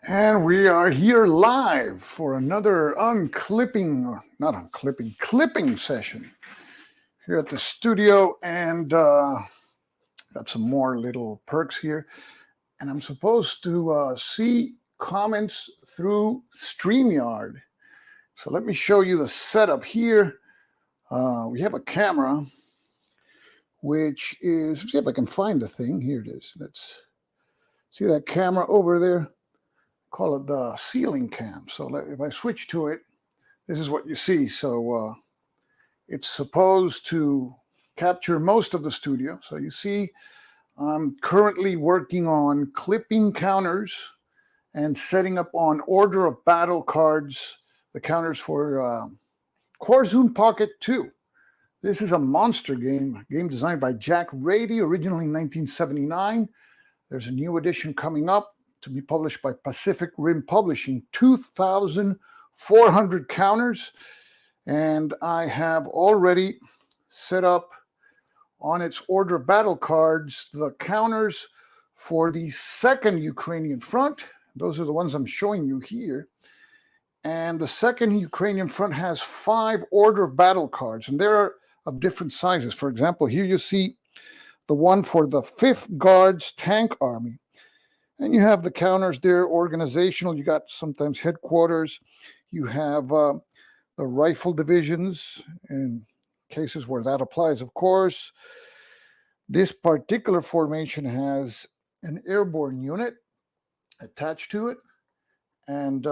And we are here live for another clipping session here at the studio. And got some more little perks here. And I'm supposed to see comments through StreamYard. So let me show you the setup here. We have a camera, which is, see if I can find the thing. Here it is. Let's see that camera over there. Call it the ceiling cam. So if I switch to it, this is what you see. So it's supposed to capture most of the studio. So you see, I'm currently working on clipping counters and setting up on order of battle cards, the counters for Korsun Pocket 2. This is a monster game designed by Jack Radey, originally in 1979. There's a new edition coming up to be published by Pacific Rim Publishing, 2,400 counters. And I have already set up on its order of battle cards the counters for the second Ukrainian Front. Those are the ones I'm showing you here. And the second Ukrainian Front has 5 order of battle cards, and they're of different sizes. For example, here you see the one for the 5th Guards Tank Army. And you have the counters there, organizational. You got sometimes headquarters. You have the rifle divisions in cases where that applies, of course. This particular formation has an airborne unit attached to it. And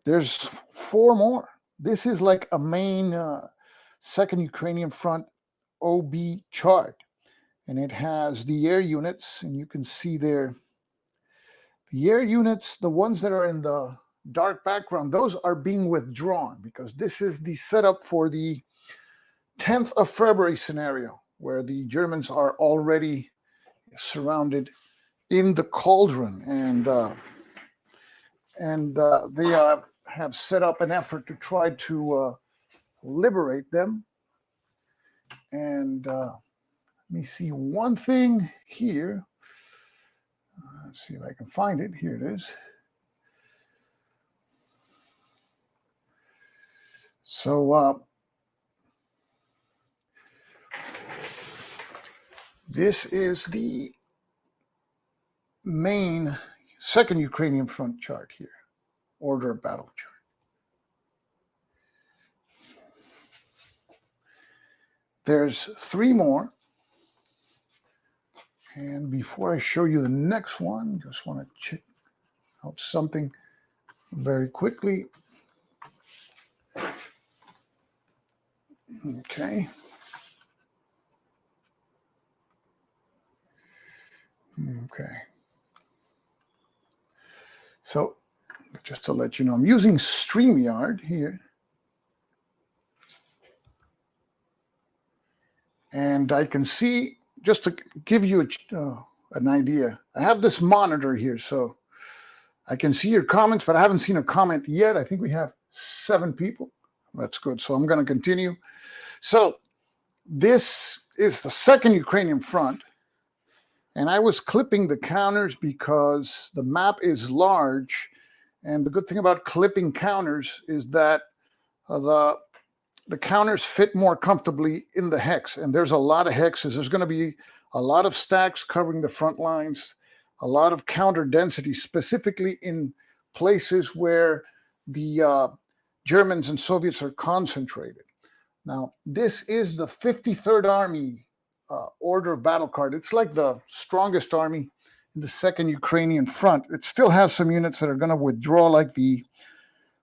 there's 4 more. This is like a main second Ukrainian Front OB chart. And it has the air units, and you can see there the air units, the ones that are in the dark background, those are being withdrawn because this is the setup for the 10th of February scenario, where the Germans are already surrounded in the cauldron, and they have set up an effort to try to liberate them. And let me see one thing here. Let's see if I can find it. Here it is. So this is the main second Ukrainian Front chart here, order of battle chart. There's 3 more. And before I show you the next one, just want to check out something very quickly. Okay. Okay. So just to let you know, I'm using StreamYard here. And I can see, just to give you an idea, I have this monitor here, so I can see your comments, but I haven't seen a comment yet. I think we have 7 people. That's good. So I'm going to continue. So this is the second Ukrainian Front. And I was clipping the counters because the map is large. And the good thing about clipping counters is that the counters fit more comfortably in the hex. And there's a lot of hexes. There's going to be a lot of stacks covering the front lines, a lot of counter density, specifically in places where the Germans and Soviets are concentrated. Now, this is the 53rd Army order of battle card. It's like the strongest army in the second Ukrainian Front. It still has some units that are going to withdraw, like the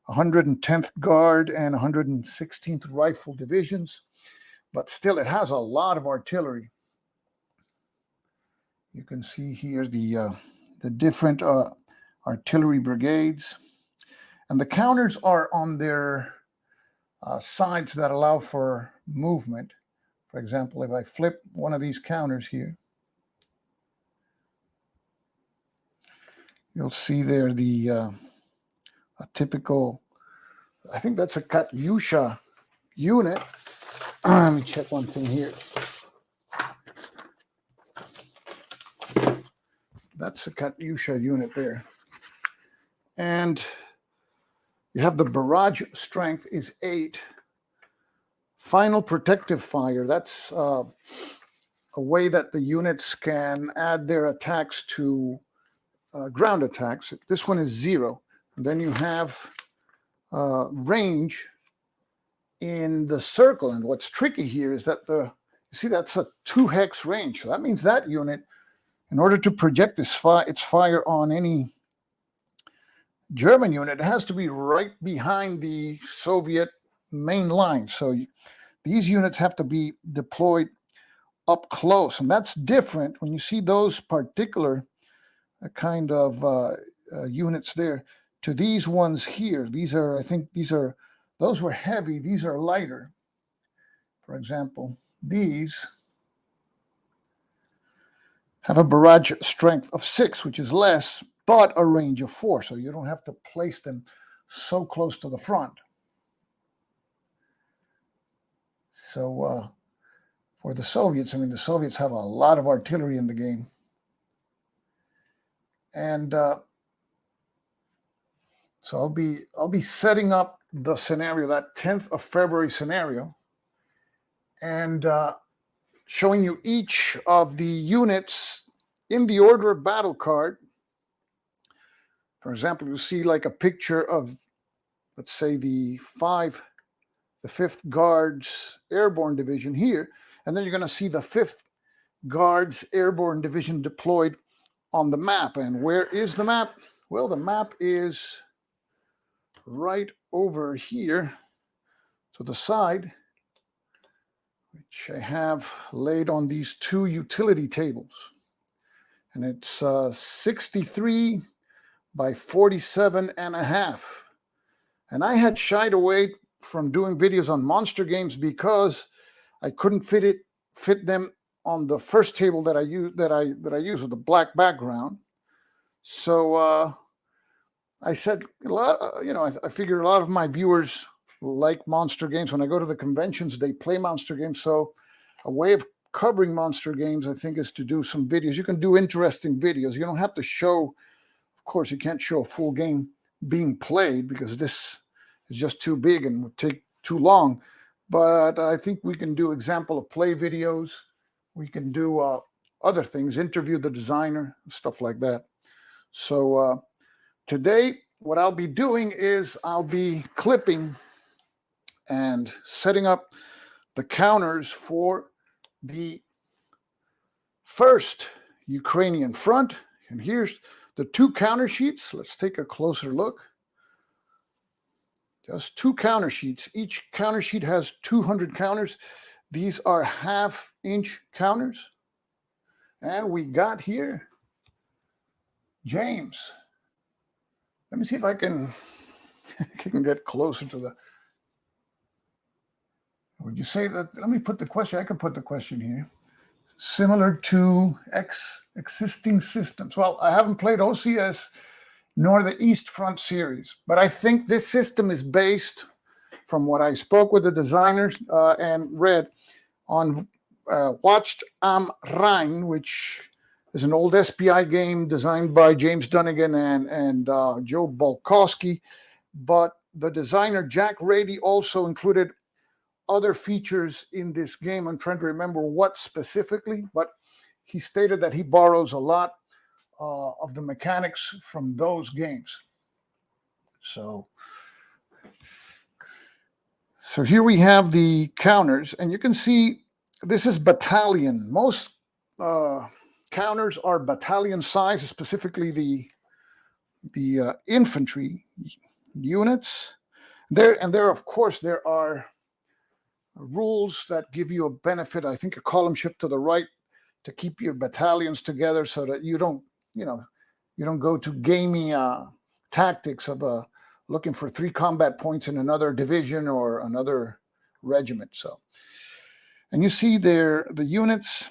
110th Guard and 116th Rifle Divisions, but still it has a lot of artillery. You can see here the different artillery brigades, and the counters are on their sides that allow for movement. For example, if I flip one of these counters here, you'll see there a typical, I think that's a Katyusha unit. Let me check one thing here. That's the Katyusha unit there. And you have the barrage strength is 8. Final protective fire, that's a way that the units can add their attacks to ground attacks. This one is 0. And then you have range in the circle. And what's tricky here is that you see that's a 2 hex range. So that means that unit, in order to project its fire on any German unit, it has to be right behind the Soviet main line. So these units have to be deployed up close. And that's different when you see those particular kind of units there to these ones here. These are, I think those were heavy. These are lighter. For example, these have a barrage strength of 6, which is less, but a range of 4. So you don't have to place them so close to the front. So for the Soviets, I mean, the Soviets have a lot of artillery in the game. And so I'll be setting up the scenario, that 10th of February scenario, and showing you each of the units in the order of battle card. For example, you see like a picture of, let's say, the 5th Guards Airborne Division here, and then you're going to see the 5th Guards Airborne Division deployed on the map. And where is the map? Well, the map is right over here to the side, which I have laid on these 2 utility tables. And it's 63 by 47.5. And I had shied away from doing videos on monster games because I couldn't fit them on the first table that I use with the black background. So I said I figured a lot of my viewers like monster games. When I go to the conventions, they play monster games. So a way of covering monster games, I think, is to do some videos. You can do interesting videos. You don't have to show, of course, you can't show a full game being played because this is just too big and would take too long. But I think we can do example of play videos. We can do other things, interview the designer, stuff like that. So today, what I'll be doing is I'll be clipping and setting up the counters for the 1st Ukrainian Front. And here's the 2 counter sheets. Let's take a closer look. Just 2 counter sheets. Each counter sheet has 200 counters. These are 1/2-inch counters. And we got here James. Let me see if I can get closer to the. Would you say that? Let me put the question. I can put the question here. Similar to existing systems. Well, I haven't played OCS nor the East Front series, but I think this system is based, from what I spoke with the designers and read, on Watched am Rhein, which is an old SPI game designed by James Dunnigan and Joe Balkowski. But the designer, Jack Radey, also included other features in this game. I'm trying to remember what specifically, but he stated that he borrows a lot of the mechanics from those games. So here we have the counters, and you can see this is battalion. Most counters are battalion size, specifically the infantry units. There, of course, there are rules that give you a benefit. I think a column shift to the right to keep your battalions together so that you don't go to gamey tactics of looking for 3 combat points in another division or another regiment. So, and you see there the units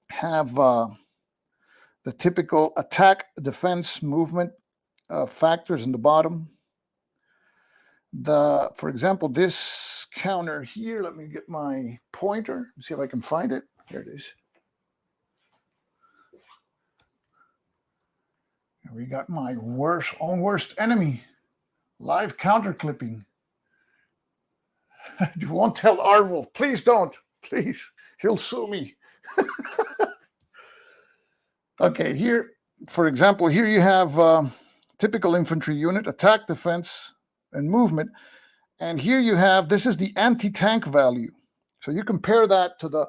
have the typical attack, defense, movement factors in the bottom. For example, this counter here, let me get my pointer, see if I can find it. There it is. We got my own worst enemy, live counter clipping. You won't tell Arwolf. Please don't. Please. He'll sue me. Okay, here, for example, here you have typical infantry unit, attack, defense, and movement. And here you have, this is the anti-tank value. So you compare that to the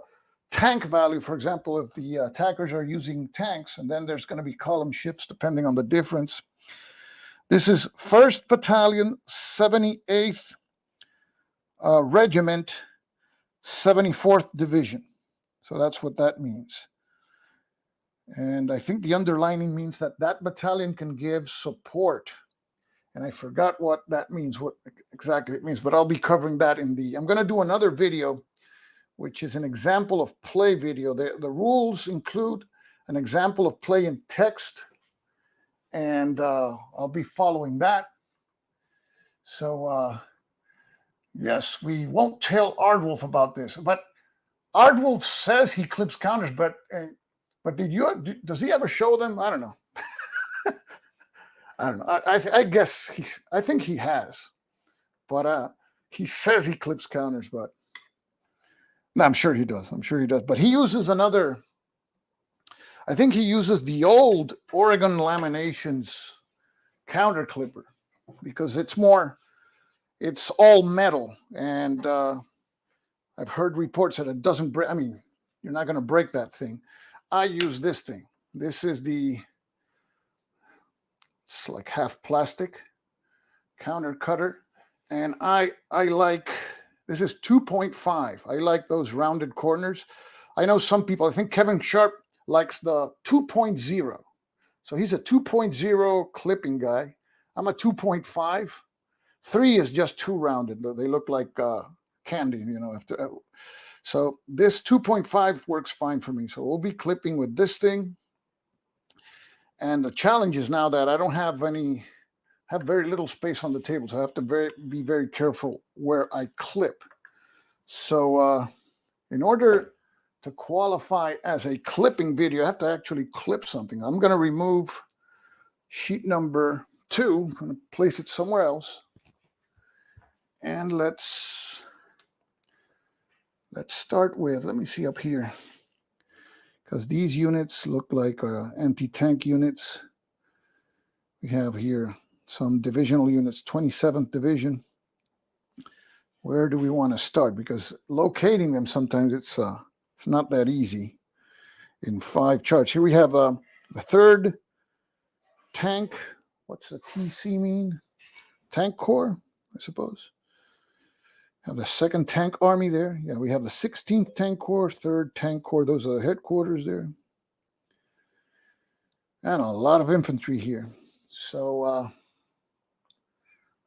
tank value, for example, if the attackers are using tanks, and then there's going to be column shifts depending on the difference. This is 1st Battalion, 78th Regiment, 74th Division. So that's what that means. And I think the underlining means that that battalion can give support. And I forgot what that means, what exactly it means, but I'll be covering that in I'm going to do another video, which is an example of play video. The rules include an example of play in text, and I'll be following that. So, yes, we won't tell Aardwolf about this, but Aardwolf says he clips counters, but does he ever show them? I don't know. I don't know. I think he has, but he says he clips counters, but no, I'm sure he does. But he uses another. I think he uses the old Oregon Laminations counter clipper because it's all metal, and I've heard reports that it doesn't break. I mean, you're not going to break that thing. I use this thing. This is it's like half plastic counter cutter, and I like, this is 2.5. I like those rounded corners. I know some people, I think Kevin Sharp likes the 2.0. So he's a 2.0 clipping guy. I'm a 2.5. 3 is just too rounded. They look like candy, you know. So this 2.5 works fine for me. So we'll be clipping with this thing. And the challenge is now that I don't have very little space on the table. So I have to be very careful where I clip. So in order to qualify as a clipping video, I have to actually clip something. I'm going to remove sheet number 2. I'm going to place it somewhere else. And let's start with, let me see up here, because these units look like anti-tank units. We have here some divisional units, 27th Division. Where do we want to start? Because locating them sometimes it's not that easy in 5 charts. Here we have the 3rd Tank. What's the TC mean? Tank Corps, I suppose. Have the 2nd Tank Army there. Yeah, we have the 16th Tank Corps, 3rd Tank Corps. Those are the headquarters there. And a lot of infantry here. So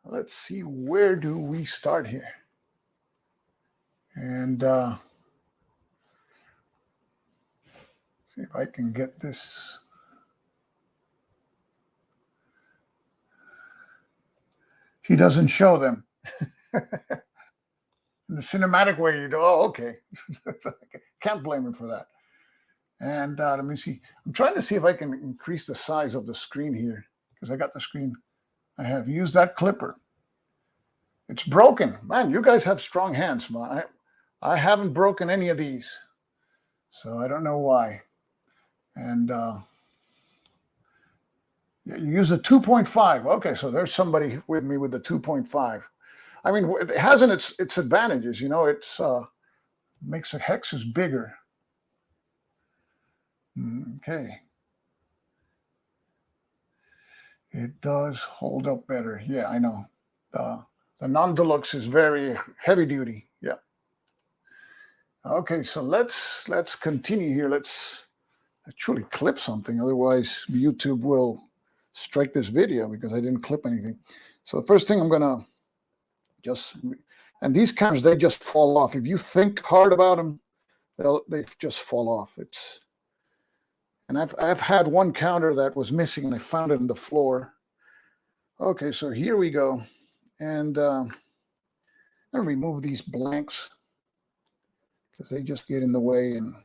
let's see, where do we start here? And see if I can get this. He doesn't show them. In the cinematic way, you go, oh, okay. Can't blame him for that. And let me see. I'm trying to see if I can increase the size of the screen here, because I got the screen. I have used that clipper. It's broken. Man, you guys have strong hands. I haven't broken any of these, so I don't know why. And you use a 2.5. Okay, so there's somebody with me with the 2.5. I mean, it has its advantages, you know. It's makes the hexes bigger. Okay. It does hold up better. Yeah, I know. The non-deluxe is very heavy duty. Yeah. Okay, so let's continue here. Let's actually clip something. Otherwise, YouTube will strike this video because I didn't clip anything. So the first thing I'm gonna and these counters, they just fall off. If you think hard about them, they just fall off. And I've had one counter that was missing and I found it in the floor. Okay, so here we go. And I'm gonna remove these blanks because they just get in the way. And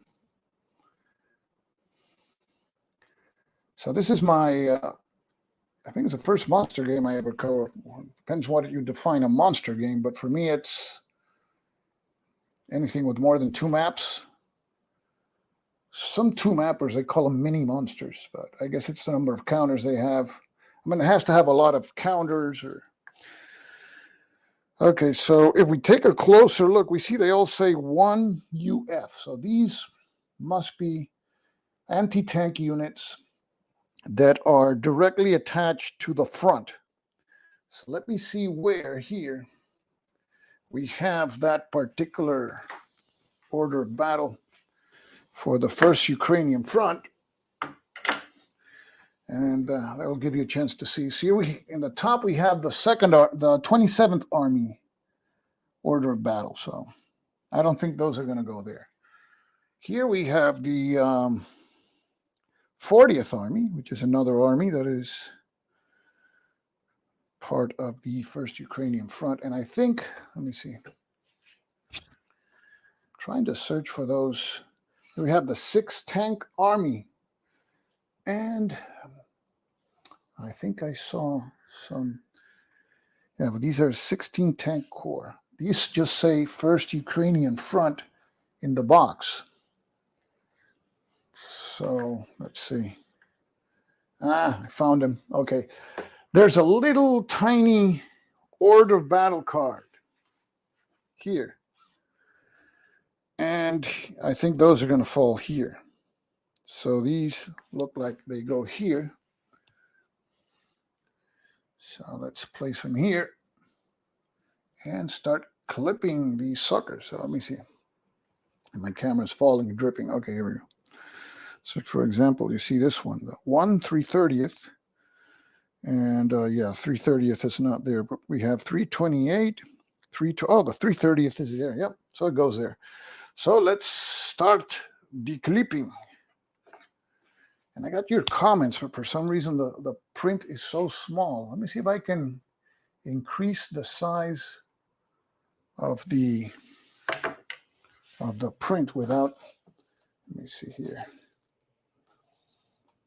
so this is my I think it's the first monster game I ever covered. Depends what you define a monster game, but for me, it's anything with more than 2 maps. Some 2-mappers, they call them mini monsters, but I guess it's the number of counters they have. I mean, it has to have a lot of counters. Okay, so if we take a closer look, we see they all say 1 UF. So these must be anti-tank units that are directly attached to the front. So let me see where here we have that particular order of battle for the first Ukrainian Front. And that will give you a chance to see. See, in the top we have the 27th Army order of battle. So I don't think those are going to go there. Here we have the 40th Army, which is another army that is part of the first Ukrainian Front. And I think, let me see, I'm trying to search for those. We have the 6th Tank Army. And I think I saw some, yeah, but these are 16 Tank Corps. These just say First Ukrainian Front in the box. So let's see. I found him. Okay. There's a little tiny order of battle card here. And I think those are going to fall here. So these look like they go here. So let's place them here and start clipping these suckers. So let me see. My camera's falling and dripping. Okay, here we go. So for example, you see this one, the 3/30th. And yeah, 3/30th is not there, but we have 328, the 3/30th is there. Yep, so it goes there. So let's start declipping. And I got your comments, but for some reason the print is so small. Let me see if I can increase the size of the print without, let me see here.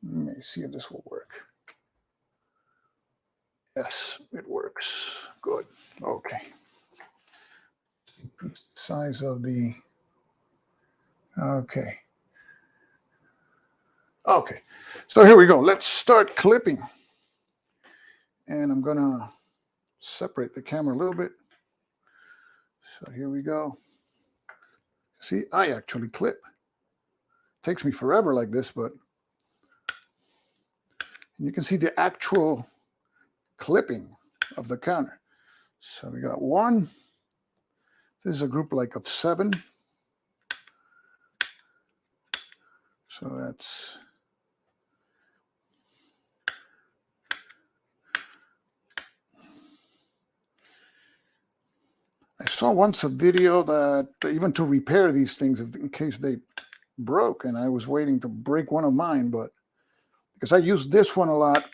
Let me see if this will work. Yes, it works. Good. Okay. Increase the size of the, okay. Okay, so here we go. Let's start clipping. And I'm going to separate the camera a little bit. So here we go. See, I actually clip. It takes me forever like this, but you can see the actual clipping of the counter. So we got 1. This is a group like of 7. So that's, I saw once a video that even to repair these things in case they broke, and I was waiting to break one of mine, but because I use this one a lot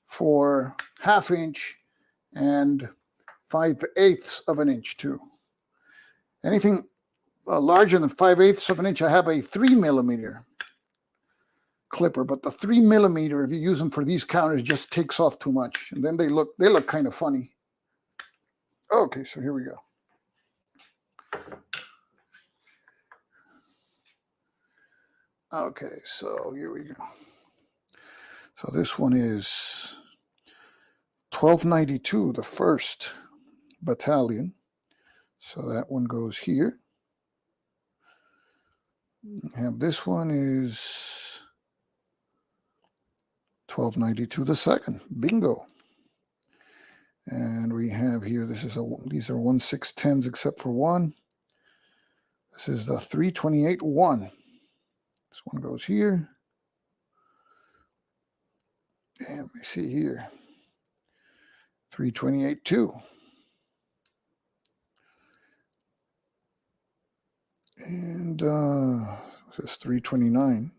for 1/2 inch and 5/8 of an inch too. Anything larger than 5/8 of an inch, I have a 3mm clipper, but the 3mm, if you use them for these counters, just takes off too much, and then they look kind of funny. Okay, so here we go. Okay, so here we go. So this one is 1292, the 1st Battalion. So that one goes here. And this one is 1292, the 2nd. Bingo. And we have here, these are 1/610s except for one. This is the 328-1. This one goes here. And we see here, 328-2. And this is 329.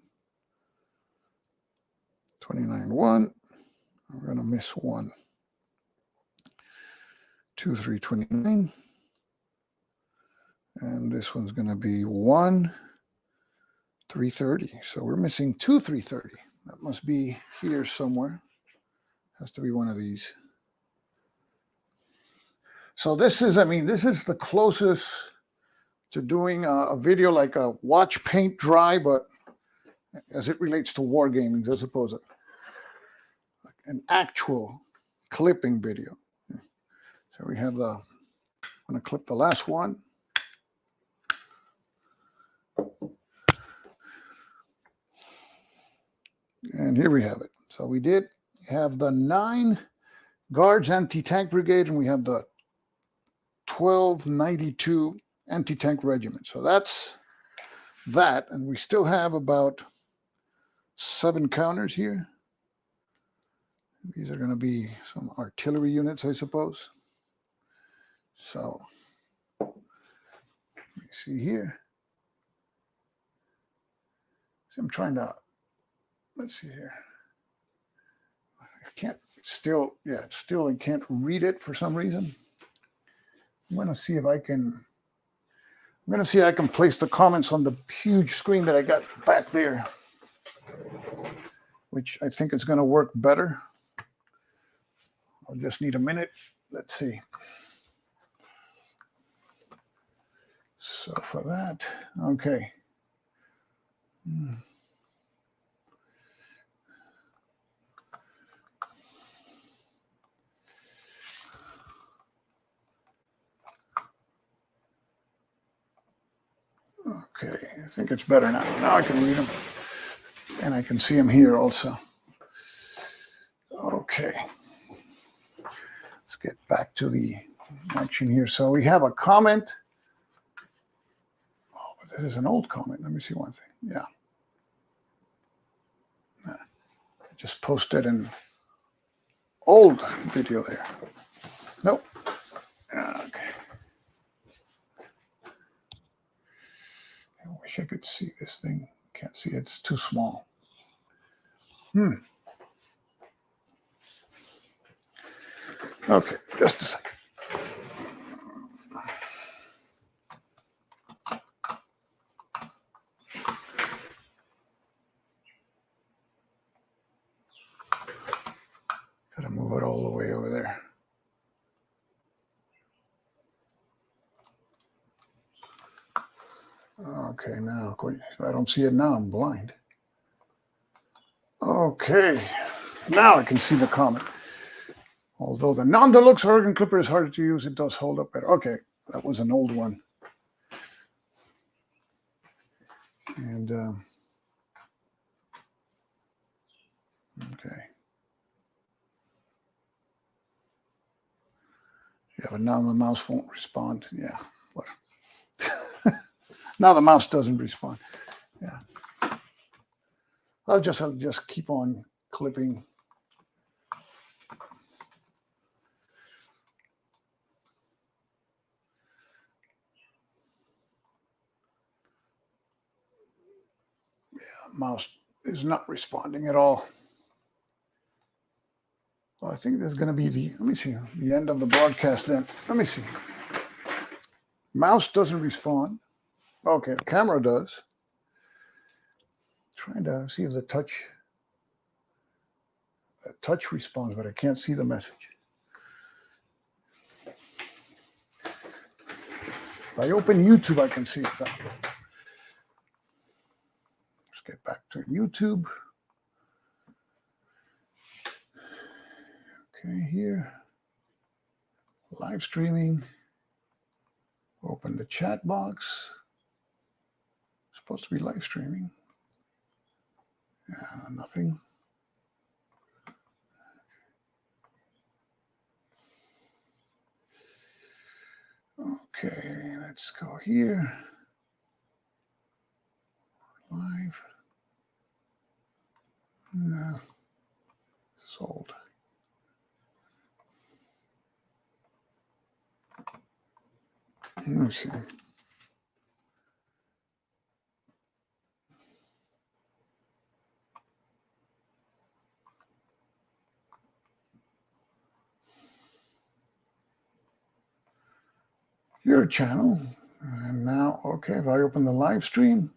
29-1. I'm going to miss 1. 2, 329. And this one's going to be 1, 330. So we're missing 2, 330. That must be here somewhere. Has to be one of these. So this is, I mean, this is the closest to doing a video like a watch paint dry, but as it relates to wargaming, as opposed to an actual clipping video. So we have the, I'm going to clip the last one. And here we have it. So we did have the 9 Guards Anti-Tank Brigade, and we have the 1292 Anti-Tank Regiment. So that's that. And we still have about 7 counters here. These are going to be some artillery units, I suppose. So, let me see here. So I'm trying to, let's see here. I can't, it's still, yeah, it's still, I can't read it for some reason. I'm going to see if I can, I'm going to see if I can place the comments on the huge screen that I got back there, which I think is going to work better. I'll just need a minute. Let's see. So for that, okay. Okay, I think it's better now. Now I can read them. And I can see them here also. Okay. Let's get back to the action here. So we have a comment. Oh, this is an old comment. Let me see one thing. Yeah. I just posted an old video there. Nope. Okay. I wish I could see this thing. Can't see it. It's too small. Okay, just a second. Gotta move it all the way over there. Okay, now, if I don't see it now, I'm blind. Okay, now I can see the comment. Although the non-deluxe organ clipper is harder to use, it does hold up better. Okay, that was an old one. And, okay. Yeah, but now the mouse won't respond. Yeah, what? Now the mouse doesn't respond. Yeah. I'll just keep on clipping. Yeah, mouse is not responding at all. Well, I think there's going to be let me see, the end of the broadcast then. Let me see. Mouse doesn't respond. Okay, the camera does. Trying to see if the touch responds, but I can't see the message. If I open YouTube, I can see it. Let's get back to YouTube. Okay, here. Live streaming. Open the chat box. It's supposed to be live streaming. Yeah, nothing. Okay, let's go here. Live. No. Sold. Let's see. Your channel. And now, okay, if I open the live stream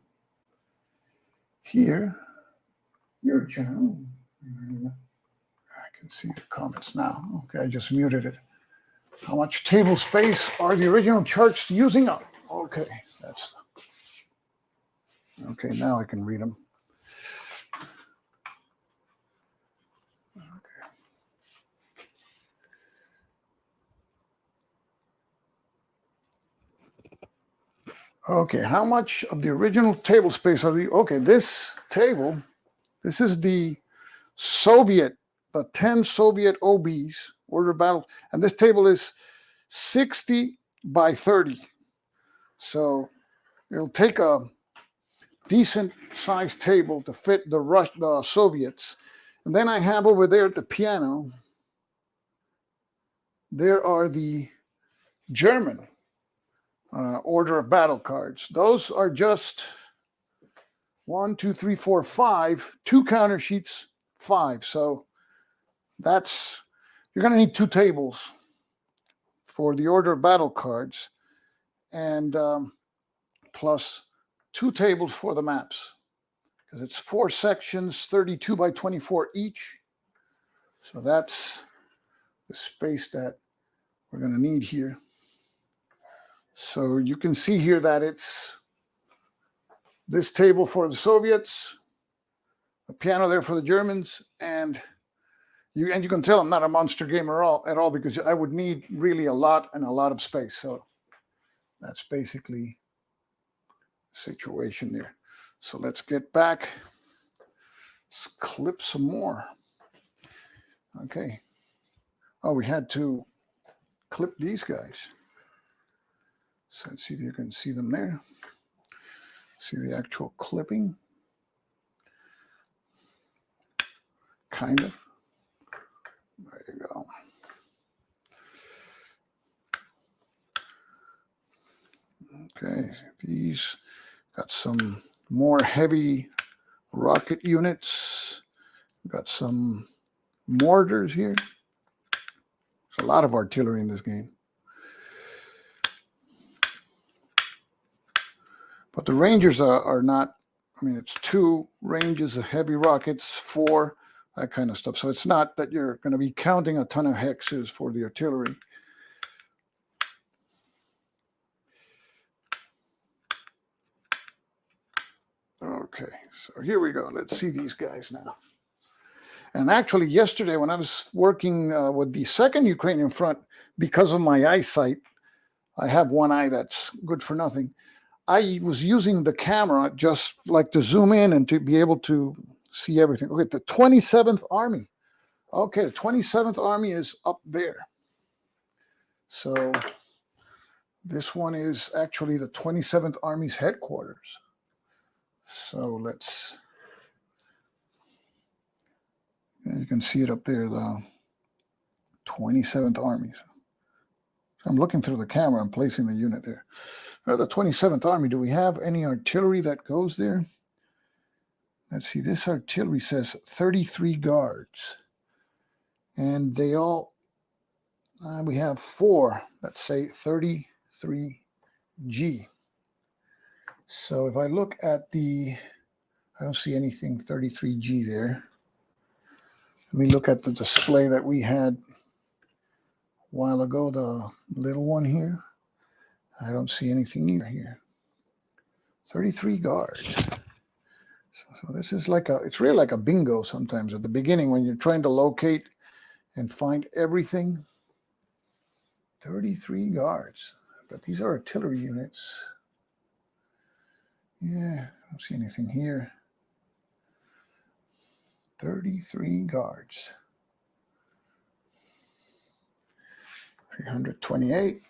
here, your third channel. I can see the comments now. Okay, I just muted it. How much table space are the original charts using up? Okay, that's... Okay, now I can read them. Okay, how much of the original table space are the... Okay, this table, this is the Soviet, the 10 Soviet OBs, order of battle, and this table is 60 by 30. So it'll take a decent sized table to fit the Soviets. And then I have over there at the piano, there are the German order of battle cards. Those are just 1, 2, 3, 4, 5, 2 counter sheets, 5. So that's, you're going to need 2 tables for the order of battle cards, and plus 2 tables for the maps, because it's 4 sections, 32 by 24 each. So that's the space that we're going to need here. So you can see here that it's this table for the Soviets, a piano there for the Germans, and you can tell I'm not a monster gamer at all because I would need really a lot of space. So that's basically the situation there. So let's get back. Let's clip some more. Okay. Oh, we had to clip these guys. So let's see if you can see them there. See the actual clipping. Kind of. There you go. Okay, these got some more heavy rocket units. Got some mortars here. There's a lot of artillery in this game. But the Rangers are not, I mean, it's 2 ranges of heavy rockets, 4, that kind of stuff. So it's not that you're going to be counting a ton of hexes for the artillery. Okay, so here we go. Let's see these guys now. And actually, yesterday when I was working with the 2nd Ukrainian Front, because of my eyesight, I have one eye that's good for nothing. I was using the camera just like to zoom in and to be able to see everything. Okay, the 27th Army. Okay, the 27th Army is up there. So this one is actually the 27th Army's headquarters. So let's, you can see it up there, the 27th Army. So I'm looking through the camera, I'm placing the unit there. The 27th Army, do we have any artillery that goes there? Let's see, this artillery says 33 guards. And they all, we have 4 that say 33G. So if I look at the, I don't see anything 33G there. Let me look at the display that we had a while ago, the little one here. I don't see anything either here. 33 guards. So this is like it's really like a bingo sometimes at the beginning when you're trying to locate and find everything. 33 guards. But these are artillery units. Yeah, I don't see anything here. 33 guards. 328.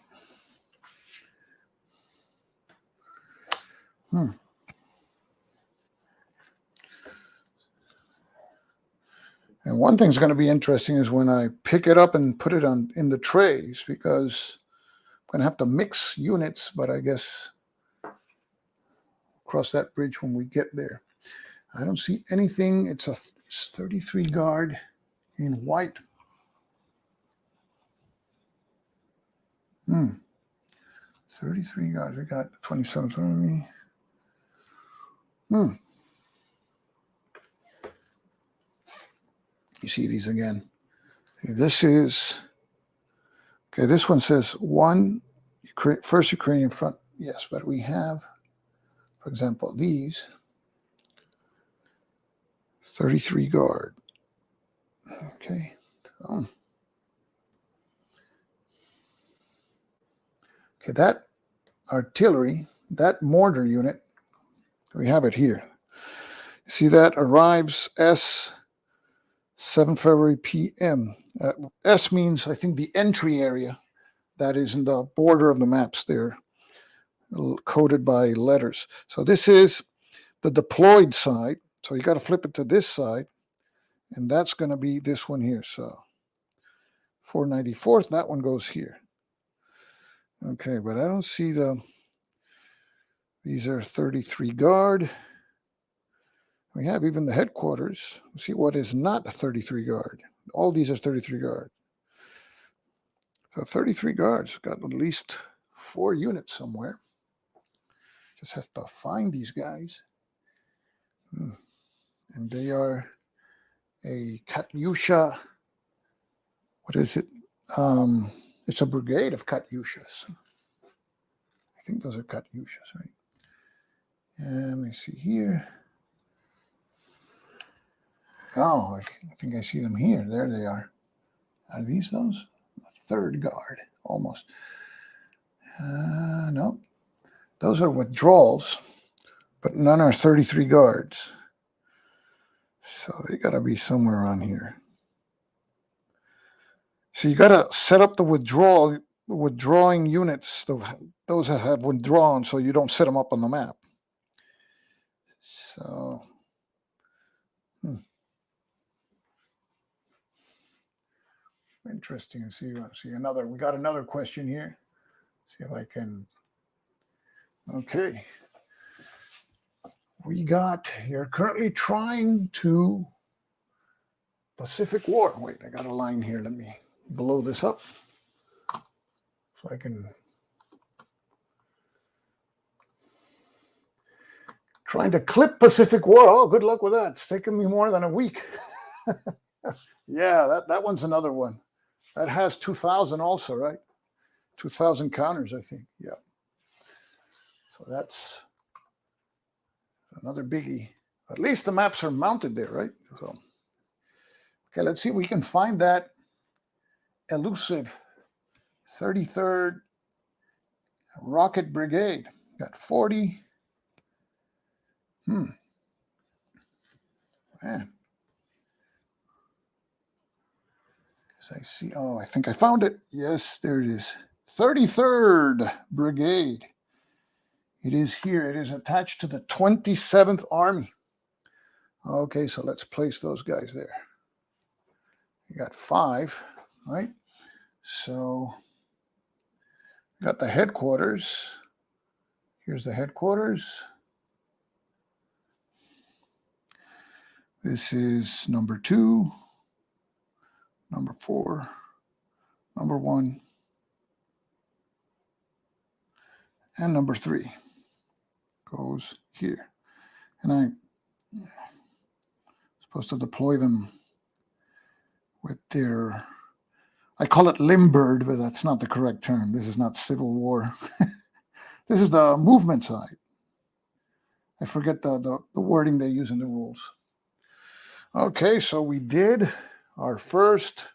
And one thing's going to be interesting is when I pick it up and put it in the trays, because I'm going to have to mix units, but I guess cross that bridge when we get there. I don't see anything. It's 33 guard in white. 33 guards. We got 27th Army. You see these again. This is, okay, this one says First Ukrainian Front. Yes, but we have, for example, these 33 guard. Okay. Okay, that artillery, that mortar unit, we have it here. See that arrives 7 February p.m. S means, I think, the entry area that is in the border of the maps there, coded by letters. So this is the deployed side. So you got to flip it to this side, and that's going to be this one here. So 494th, that one goes here. Okay, but I don't see these are 33 guard. We have even the headquarters. See what is not a 33 guard. All these are 33 guard. So 33 guards, got at least 4 units somewhere. Just have to find these guys. And they are a Katyusha. What is it? It's a brigade of Katyushas. I think those are Katyushas, right? And let me see here. Oh, I think I see them here. There they are. Are these those? Third guard, almost. No. Those are withdrawals, but none are 33 guards. So they got to be somewhere around here. So you got to set up the withdrawing units, those that have withdrawn, so you don't set them up on the map. So, interesting. See another. We got another question here. See if I can. Okay. You're currently trying to Pacific War. Wait, I got a line here. Let me blow this up so I can. Trying to clip Pacific War. Oh, good luck with that. It's taken me more than a week. Yeah, that one's another one. That has 2,000 also, right? 2,000 counters, I think. Yeah. So that's another biggie. At least the maps are mounted there, right? So, okay, let's see if we can find that elusive 33rd Rocket Brigade. Got 40. Man. I see. Oh, I think I found it. Yes, there it is. 33rd Brigade. It is here. It is attached to the 27th Army. Okay, so let's place those guys there. You got 5, right? So, got the headquarters. Here's the headquarters. This is number 2. Number 4, number 1, and number 3 goes here. And I'm supposed to deploy them with their, I call it limbered, but that's not the correct term. This is not Civil War. This is the movement side. I forget the wording they use in the rules. Okay, so we did our first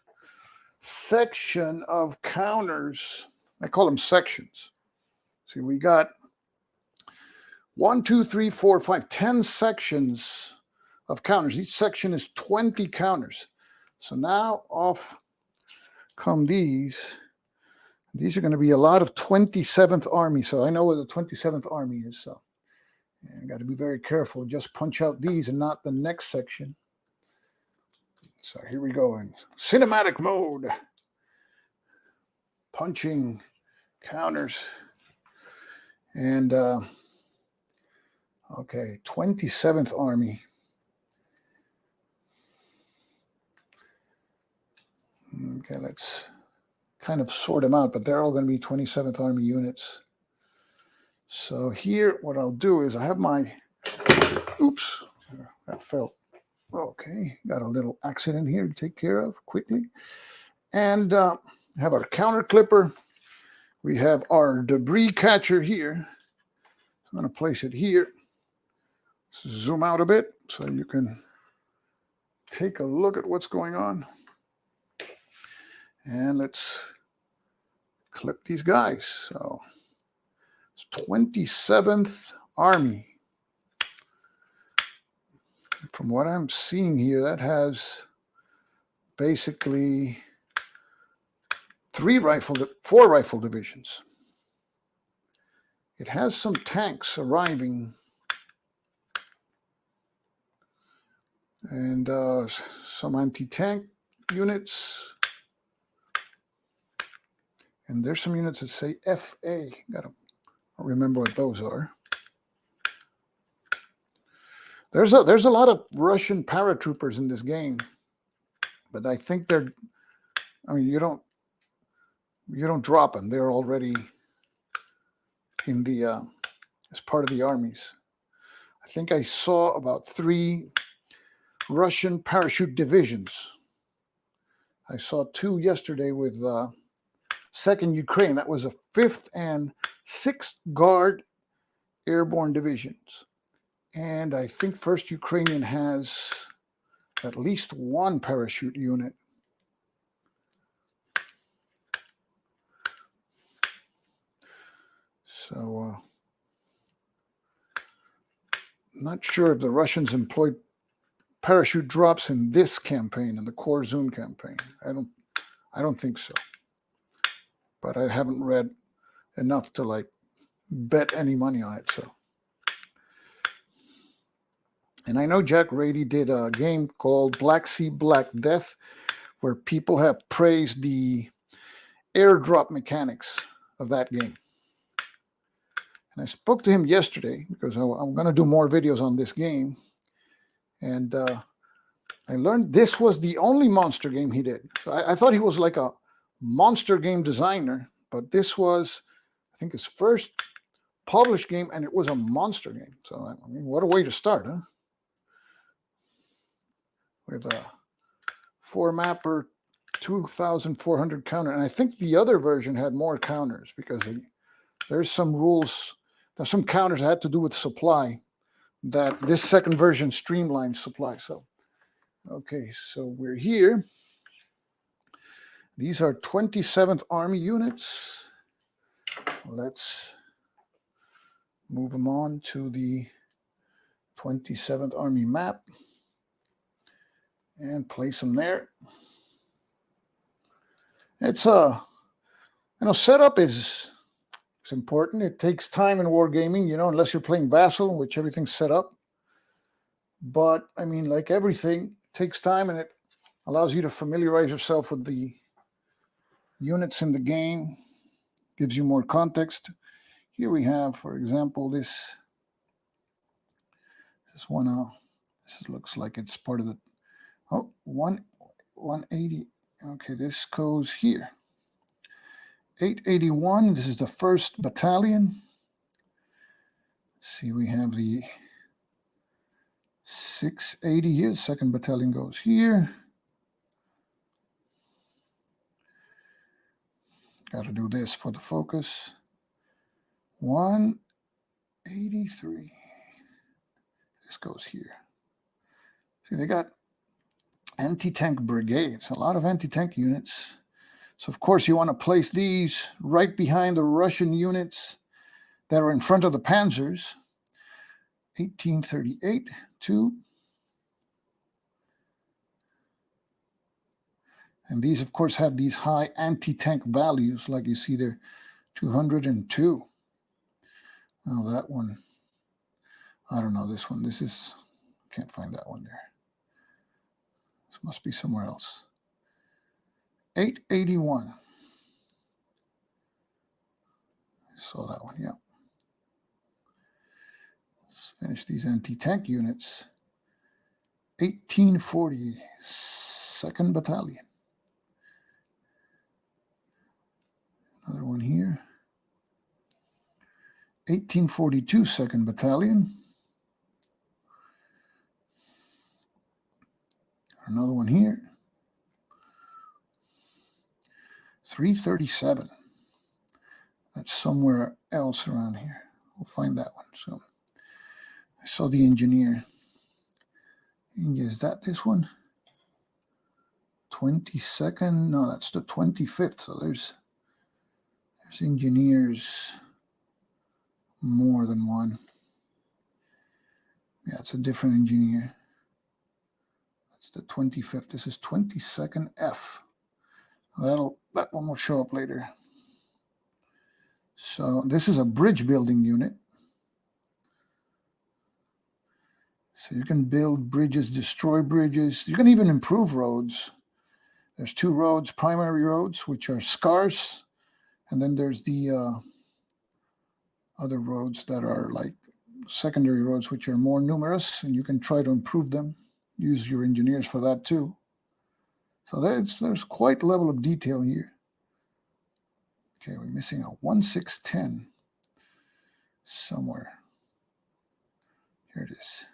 section of counters. I call them sections. See, we got 1, 2, 3, 4, 5, 10 sections of counters. Each section is 20 counters. So now off come these. These are going to be a lot of 27th Army. So I know where the 27th Army is. So I got to be very careful. Just punch out these and not the next section. So here we go in cinematic mode. Punching counters. And, okay, 27th Army. Okay, let's kind of sort them out, but they're all going to be 27th Army units. So here, what I'll do is I have my, oops, that fell. Okay, got a little accident here to take care of quickly. And have our counter clipper. We have our debris catcher here. I'm going to place it here. Zoom out a bit so you can take a look at what's going on. And let's clip these guys. So it's 27th Army. From what I'm seeing here, that has basically 4 rifle divisions. It has some tanks arriving and some anti-tank units. And there's some units that say FA. Gotta remember what those are. There's a lot of Russian paratroopers in this game, but I think you don't drop them. They're already in the as part of the armies. I think I saw about 3 Russian parachute divisions. I saw 2 yesterday with 2nd Ukraine. That was a 5th and 6th Guard Airborne divisions. And I think 1st Ukrainian has at least 1 parachute unit. So not sure if the Russians employed parachute drops in this campaign, in the Korsun campaign. I don't think so. But I haven't read enough to bet any money on it. So, and I know Jack Radey did a game called Black Sea Black Death, where people have praised the airdrop mechanics of that game. And I spoke to him yesterday because I'm going to do more videos on this game. And I learned this was the only monster game he did. So I thought he was like a monster game designer, but this was, I think, his first published game, and it was a monster game. So, I mean, what a way to start, huh? With a 4-mapper, 2,400 counter. And I think the other version had more counters because there's some rules, there's some counters that had to do with supply that this second version streamlined supply. So, okay, so we're here. These are 27th Army units. Let's move them on to the 27th Army map and place them there. It's setup is important. It takes time in wargaming, unless you're playing Vassal, in which everything's set up. But I mean, like everything, it takes time, and it allows you to familiarize yourself with the units in the game, gives you more context. Here we have, for example, this one. This looks like it's part of the 180. Okay, this goes here. 881. This is the 1st Battalion. Let's see, we have the 680 here. 2nd Battalion goes here. Got to do this for the focus. 183. This goes here. See, they got anti-tank brigades, a lot of anti-tank units. So, of course, you want to place these right behind the Russian units that are in front of the panzers. 1838, 2. And these, of course, have these high anti-tank values, like you see there, 202. Oh, that one. I don't know this one. Can't find that one there. This must be somewhere else. 881. I saw that one, yeah. Let's finish these anti-tank units. 1840, 2nd Battalion. Another one here. 1842, 2nd Battalion. Another one here. 337. That's somewhere else around here. We'll find that one. So I saw the engineer. Is that this one? 22nd? No, that's the 25th. So there's engineers more than one. Yeah, it's a different engineer. That's the 25th. This is 22nd F. That one will show up later. So this is a bridge building unit. So you can build bridges, destroy bridges. You can even improve roads. There's two roads, primary roads, which are scarce. And then there's the other roads that are like secondary roads, which are more numerous, and you can try to improve them. Use your engineers for that too. So there's quite a level of detail here. Okay, we're missing a 1610 somewhere. Here it is.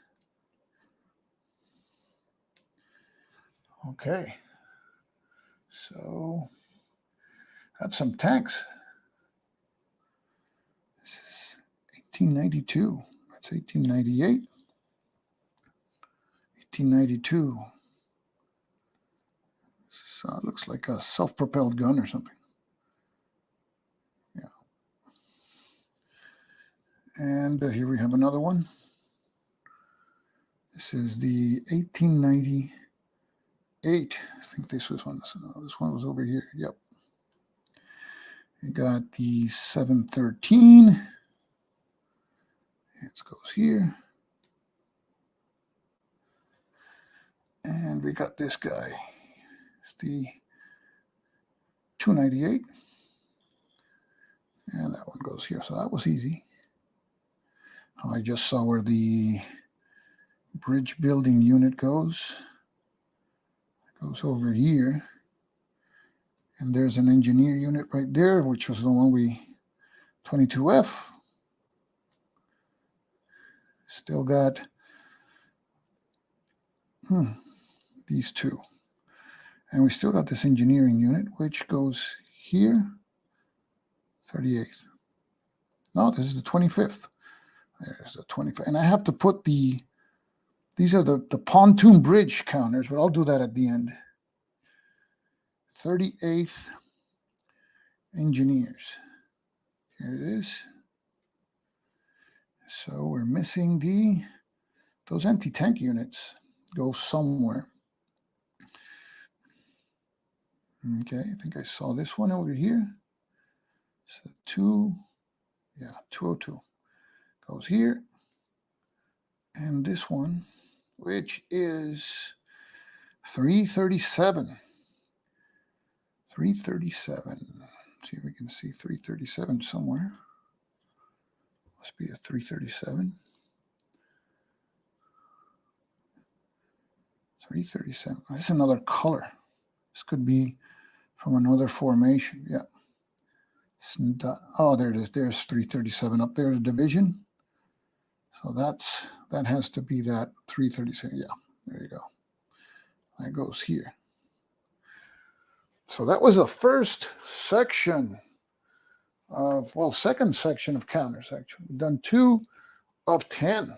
Okay. So that's some tanks. This is 1892. That's 1898. 1892. So it looks like a self-propelled gun or something. Yeah. And here we have another one. This is the 1898. I think this was one. So this one was over here. Yep. You got the 713. It goes here. And we got this guy. It's the 298. And that one goes here. So that was easy. I just saw where the bridge building unit goes. It goes over here. And there's an engineer unit right there, which was the one 22F. Still got these two. And we still got this engineering unit, which goes here, 38th. No, this is the 25th. There's the 25th. And I have to put these are the pontoon bridge counters, but I'll do that at the end. 38th engineers. Here it is. So we're missing those anti-tank units go somewhere. Okay, I think I saw this one over here. So 202 goes here. And this one, which is 337. 337. See if we can see 337 somewhere. Must be a 337. 337. That's another color. This could be from another formation. Yeah. Oh, there it is. There's 337 up there, the division. So that has to be that 337. Yeah, there you go. That goes here. So that was the first section second section of counters, actually. We've done 2 of 10.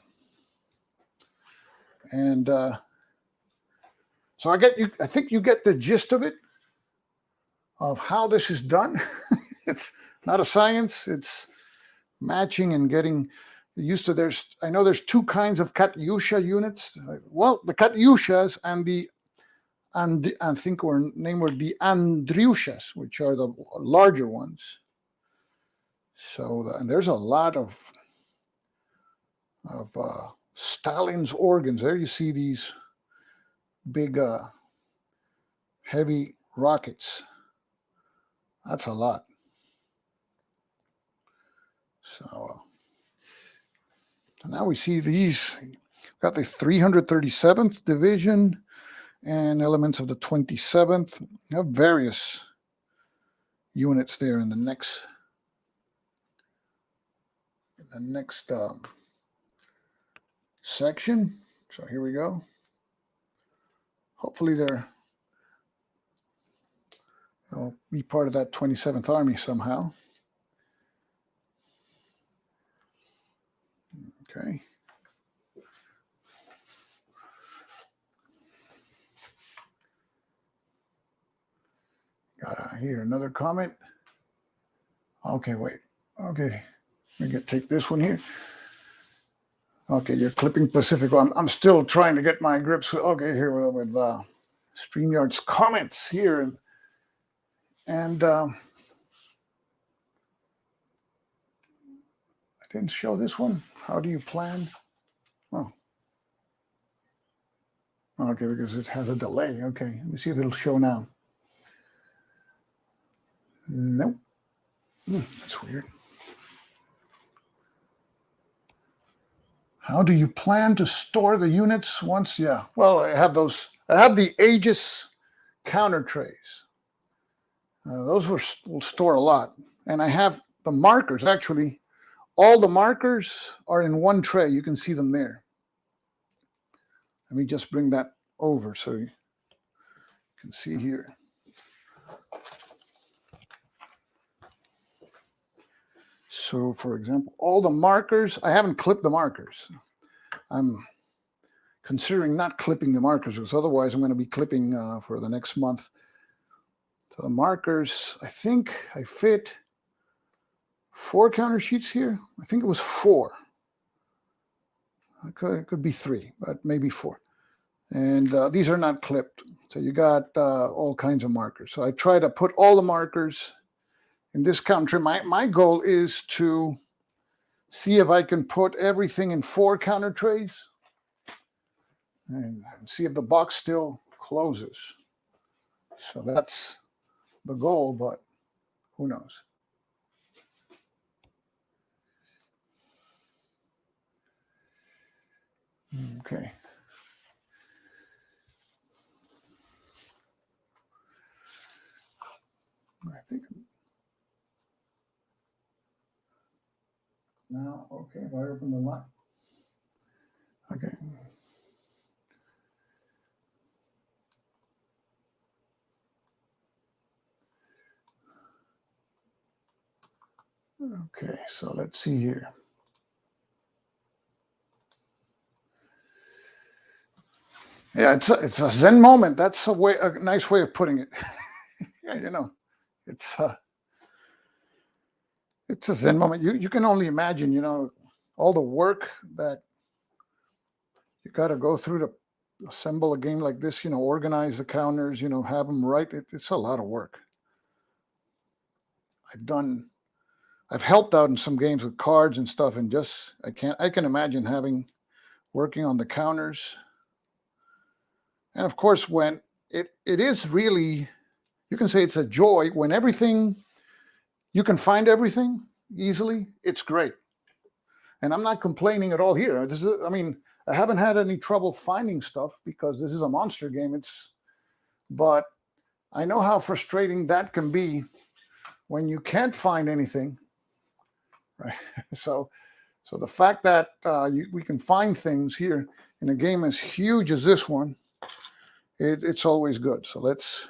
And so I think you get the gist of it, of how this is done. It's not a science. It's matching and getting used to. I know there's 2 kinds of Katyusha units. Well, the Katyushas and I think were the Andryushas, which are the larger ones. So and there's a lot of Stalin's organs. There you see these big heavy rockets. That's a lot. So now we see these. We've got the 337th Division and elements of the 27th. You have various units there in the next section. So here we go. hopefully they'll be part of that 27th Army somehow. Okay. Got here another comment. Okay, wait. Okay, let me take this one here. Okay, you're clipping Pacifico. I'm still trying to get my grips. Okay, here with StreamYard's comments here, and I didn't show this one. How do you plan? Oh, okay, because it has a delay. Okay, let me see if it'll show now. Nope. That's weird. How do you plan to store the units once? Yeah, well, I have those. I have the Aegis counter trays. Those will store a lot. And I have the markers. Actually, all the markers are in one tray. You can see them there. Let me just bring that over so you can see here. So, for example, all the markers, I haven't clipped the markers. I'm considering not clipping the markers because otherwise I'm going to be clipping for the next month. So the markers, I think I fit 4 counter sheets here. I think it was 4. It could be 3, but maybe 4. And these are not clipped. So you got all kinds of markers. So I try to put all the markers in this counter. My goal is to see if I can put everything in 4 counter trays and see if the box still closes. So that's the goal, but who knows? Okay. I think now, okay, if I open the line. Okay. Okay, so let's see here. Yeah, it's a Zen moment. That's a nice way of putting it. Yeah, you know, it's a Zen moment. You can only imagine, you know, all the work that you got to go through to assemble a game like this. You know, organize the counters. You know, have them right. It's a lot of work. I've helped out in some games with cards and stuff, and just I can imagine working on the counters. And of course, when it is really, you can say it's a joy when you can find everything easily. It's great. And I'm not complaining at all here. I haven't had any trouble finding stuff because this is a monster game. But I know how frustrating that can be when you can't find anything, right? So the fact that we can find things here in a game as huge as this one, it's always good. So let's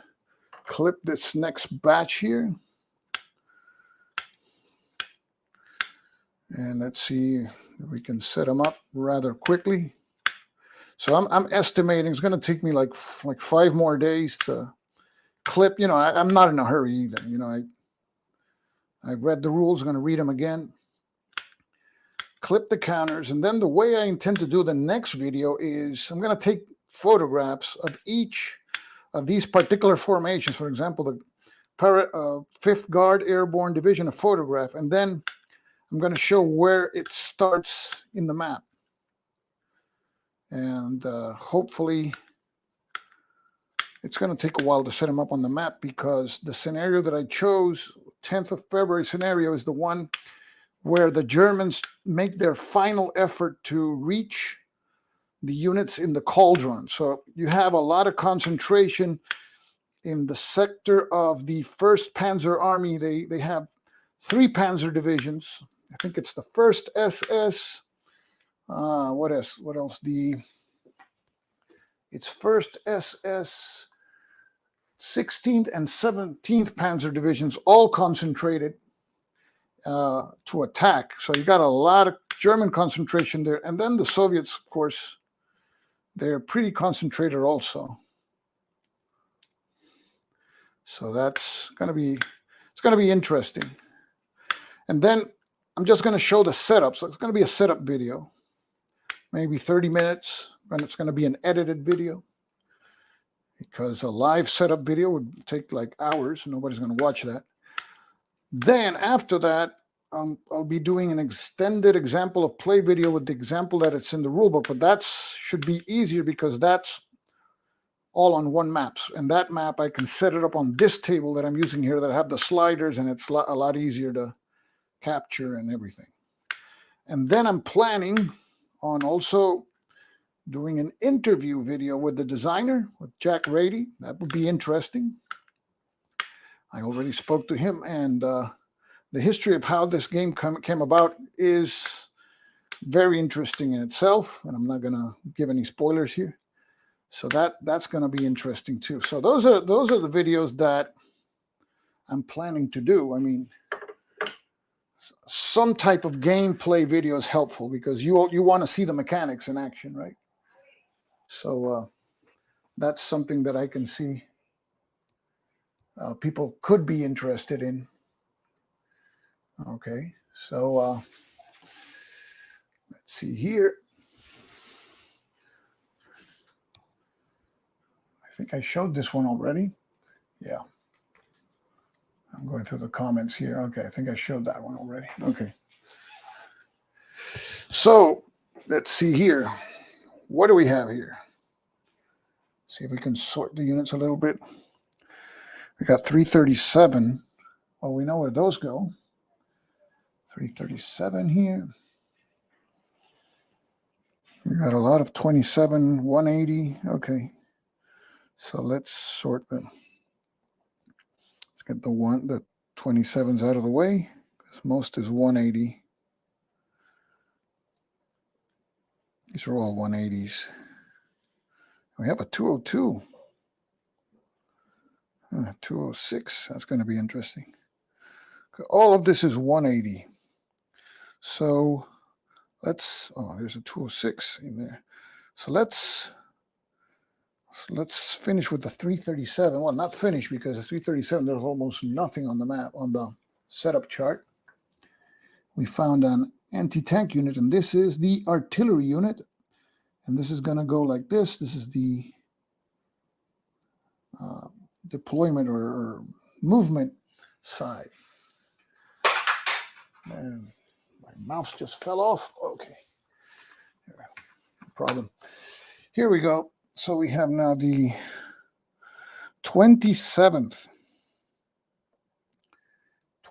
clip this next batch here. And let's see if we can set them up rather quickly. So I'm estimating it's going to take me like 5 more days to clip. You know, I'm not in a hurry either. You know, I've read the rules. I'm going to read them again. Clip the counters. And then the way I intend to do the next video is I'm going to take photographs of each of these particular formations. For example, the 5th Guard Airborne Division, a photograph. And then I'm going to show where it starts in the map. And hopefully it's going to take a while to set them up on the map because the scenario that I chose, 10th of February scenario, is the one where the Germans make their final effort to reach the units in the cauldron. So you have a lot of concentration in the sector of the 1st Panzer Army. They have 3 Panzer divisions. I think it's the 1st SS. What else? The It's 1st SS, 16th and 17th Panzer Divisions, all concentrated to attack. So you got a lot of German concentration there. And then the Soviets, of course, they're pretty concentrated also. So that's going to be, it's going to be interesting. And then I'm just going to show the setup. So it's going to be a setup video, maybe 30 minutes, and it's going to be an edited video, because a live setup video would take like hours. Nobody's going to watch that. Then after that, I'll be doing an extended example of play video with the example that it's in the rulebook, but that should be easier because that's all on one map. And that map, I can set it up on this table that I'm using here that I have the sliders, and it's a lot easier to capture and everything. And then I'm planning on also doing an interview video with the designer, with Jack Radey. That would be interesting. I already spoke to him, and the history of how this game came about is very interesting in itself, and I'm not going to give any spoilers here. So that's going to be interesting too. So those are the videos that I'm planning to do. I mean, some type of gameplay video is helpful because you want to see the mechanics in action, right? So that's something that I can see people could be interested in. Okay, so let's see here. I think I showed this one already. Yeah. I'm going through the comments here. Okay, I think I showed that one already. Okay. So let's see here. What do we have here? See if we can sort the units a little bit. We got 337. Well, we know where those go. 337 here. We got a lot of 27, 180. Okay. So let's sort them. Let's get the 27s out of the way, because most is 180. These are all 180s. We have a 202. 206. That's going to be interesting. All of this is 180. So let's, there's a 206 in there. So let's finish with the 337. Well, not finish, because the 337, there's almost nothing on the map, on the setup chart. We found an anti-tank unit, and this is the artillery unit. And this is going to go like this. This is the deployment or movement side. And my mouse just fell off. Okay. No problem. Here we go. So we have now the 27th.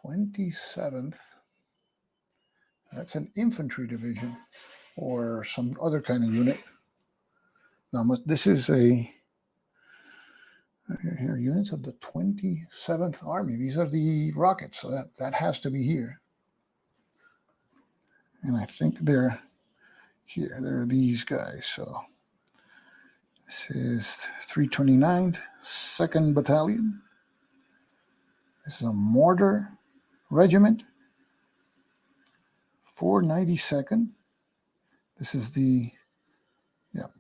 27th. That's an infantry division or some other kind of unit. Now, this is a units of the 27th Army. These are the rockets, so that has to be here. And I think they're here. They're these guys. So this is 329th, 2nd Battalion. This is a mortar regiment. 492nd. This is the,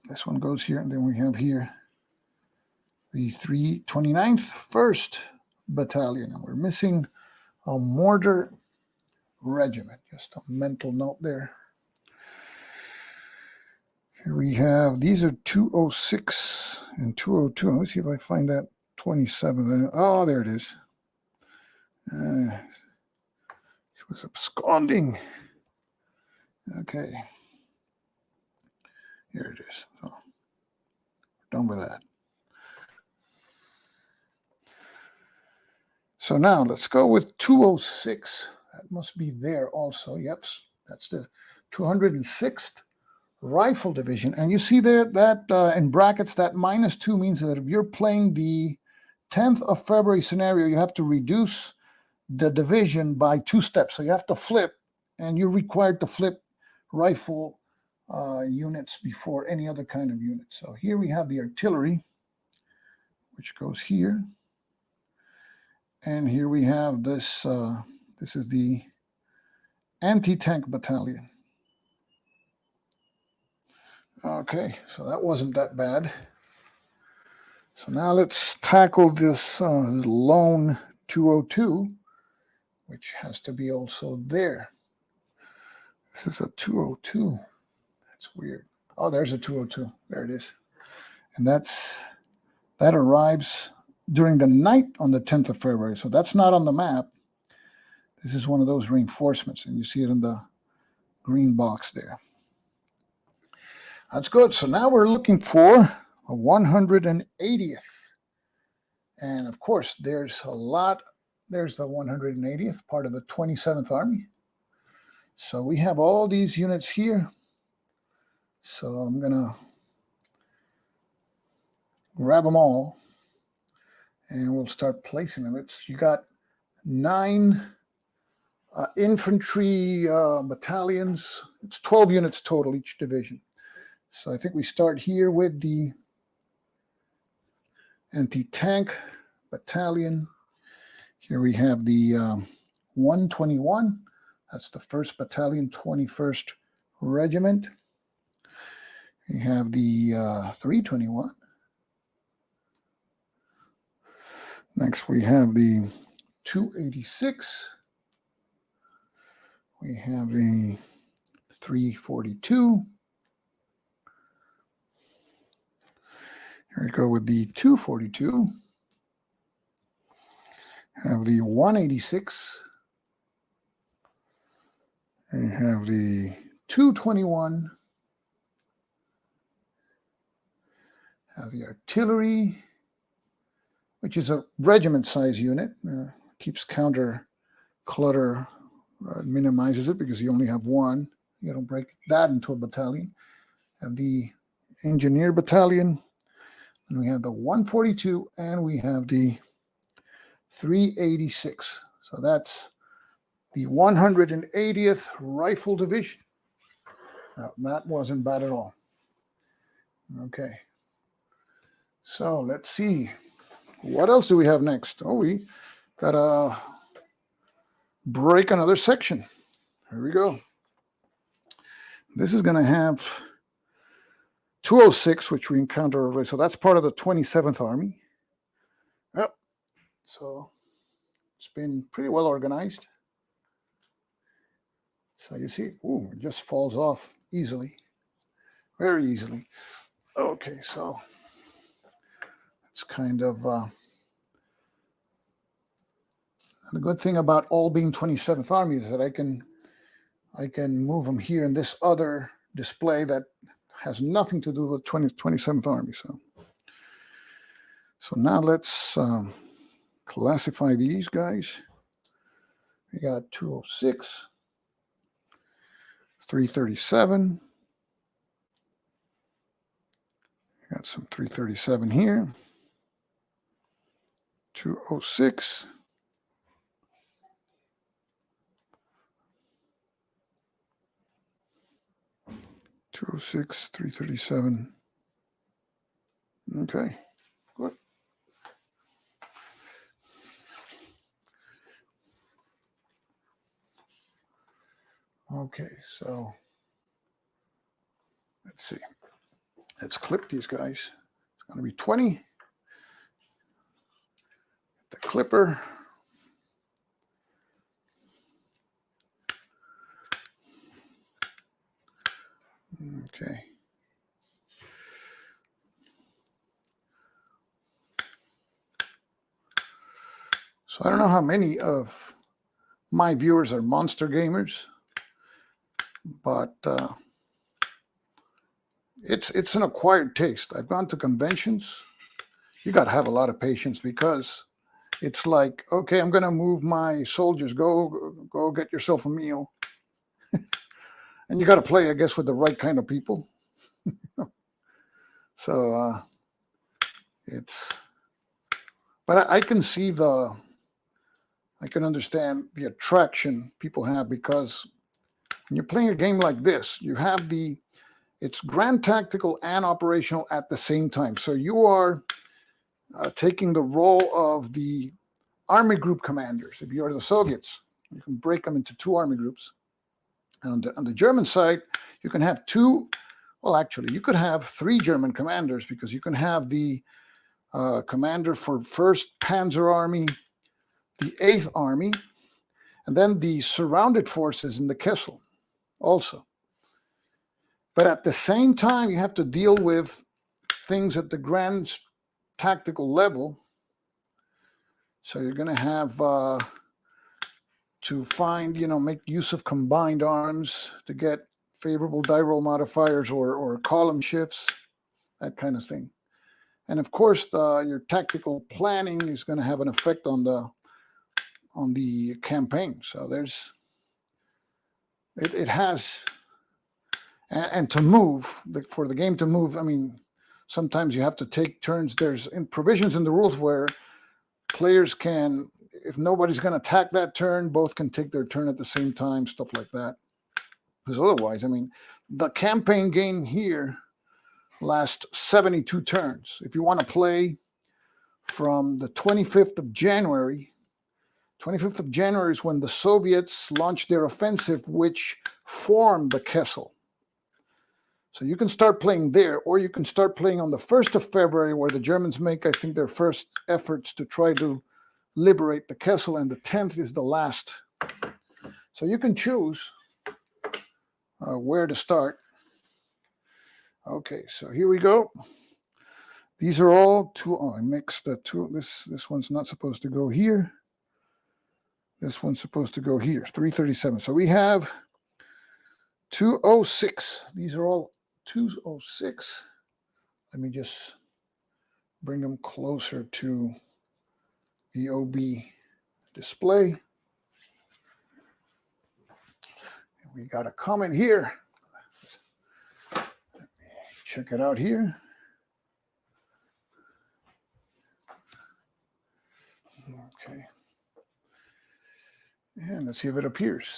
this one goes here. And then we have here the 329th, 1st Battalion. And we're missing a mortar regiment. Just a mental note there. Here we have, these are 206 and 202. Let me see if I find that 27. Oh, there it is. It was absconding. Okay. Here it is. So, we're done with that. So now let's go with 206. That must be there also. Yep, that's the 206th Rifle Division. And you see there that in brackets, that -2 means that if you're playing the 10th of February scenario, you have to reduce the division by 2 steps. So you have to flip, and you're required to flip rifle units before any other kind of unit. So here we have the artillery, which goes here. And here we have this, this is the anti-tank battalion. Okay, so that wasn't that bad. So now let's tackle this lone 202, which has to be also there. This is a 202. That's weird. Oh, there's a 202. There it is. And that arrives during the night on the 10th of February. So that's not on the map. This is one of those reinforcements, and you see it in the green box there. That's good. So now we're looking for a 180th. And of course, there's a lot. There's the 180th, part of the 27th Army. So we have all these units here. So I'm going to grab them all, and we'll start placing them. You got 9 infantry battalions. It's 12 units total, each division. So I think we start here with the anti-tank battalion. Here we have the 121. That's the 1st Battalion, 21st Regiment. We have the 321. Next we have the 286. We have the 342. Here we go with the 242. Have the 186. We have the 221. Have the artillery, which is a regiment-size unit. Keeps counter clutter, minimizes it because you only have one. You don't break that into a battalion. Have the engineer battalion, and we have the 142, and we have the 386. So that's the 180th Rifle Division. Now, that wasn't bad at all. Okay. So let's see. What else do we have next? Oh, we got to break another section. Here we go. This is going to have 206, which we encounter already. So that's part of the 27th Army. Yep. So it's been pretty well organized. So you see, ooh, it just falls off easily, very easily. Okay, so it's kind of the good thing about all being 27th Army is that I can move them here in this other display that has nothing to do with 27th Army. So now let's classify these guys. We got 206. 337. Got some 337 here. 206. (206), 337. Okay, good. Okay, so let's see. Let's clip these guys. It's going to be 20. The clipper. Okay. So I don't know how many of my viewers are monster gamers, but it's an acquired taste. I've gone to conventions. You got to have a lot of patience because it's like, okay, I'm going to move my soldiers. Go get yourself a meal. And you got to play, I guess, with the right kind of people. So but I can see I can understand the attraction people have because when you're playing a game like this, you have the It's grand tactical and operational at the same time. So you are taking the role of the army group commanders. If you are the Soviets, you can break them into two army groups. And on the German side, you can have two, well, actually, you could have three German commanders, because you can have the commander for 1st Panzer Army, the 8th Army, and then the surrounded forces in the Kessel also. But at the same time, you have to deal with things at the grand tactical level. So you're going to have to find, make use of combined arms to get favorable die roll modifiers or column shifts, that kind of thing. And of course, your tactical planning is going to have an effect on the campaign. So it has, and to move, for the game to move, I mean, sometimes you have to take turns. There's provisions in the rules where players can, if nobody's going to attack that turn, both can take their turn at the same time, stuff like that. Because otherwise, I mean, the campaign game here lasts 72 turns. If you want to play from the 25th of January, 25th of January is when the Soviets launched their offensive, which formed the Kessel. So you can start playing there, or you can start playing on the 1st of February, where the Germans make, I think, their first efforts to try to liberate the Kessel, and the 10th is the last. So you can choose where to start. Okay, so here we go. These are all two. Oh, I mixed the two. This one's not supposed to go here. This one's supposed to go here. 337. So we have 206. These are all 206. Let me just bring them closer to the OB display. We got a comment here. Let me check it out here. Okay. And let's see if it appears.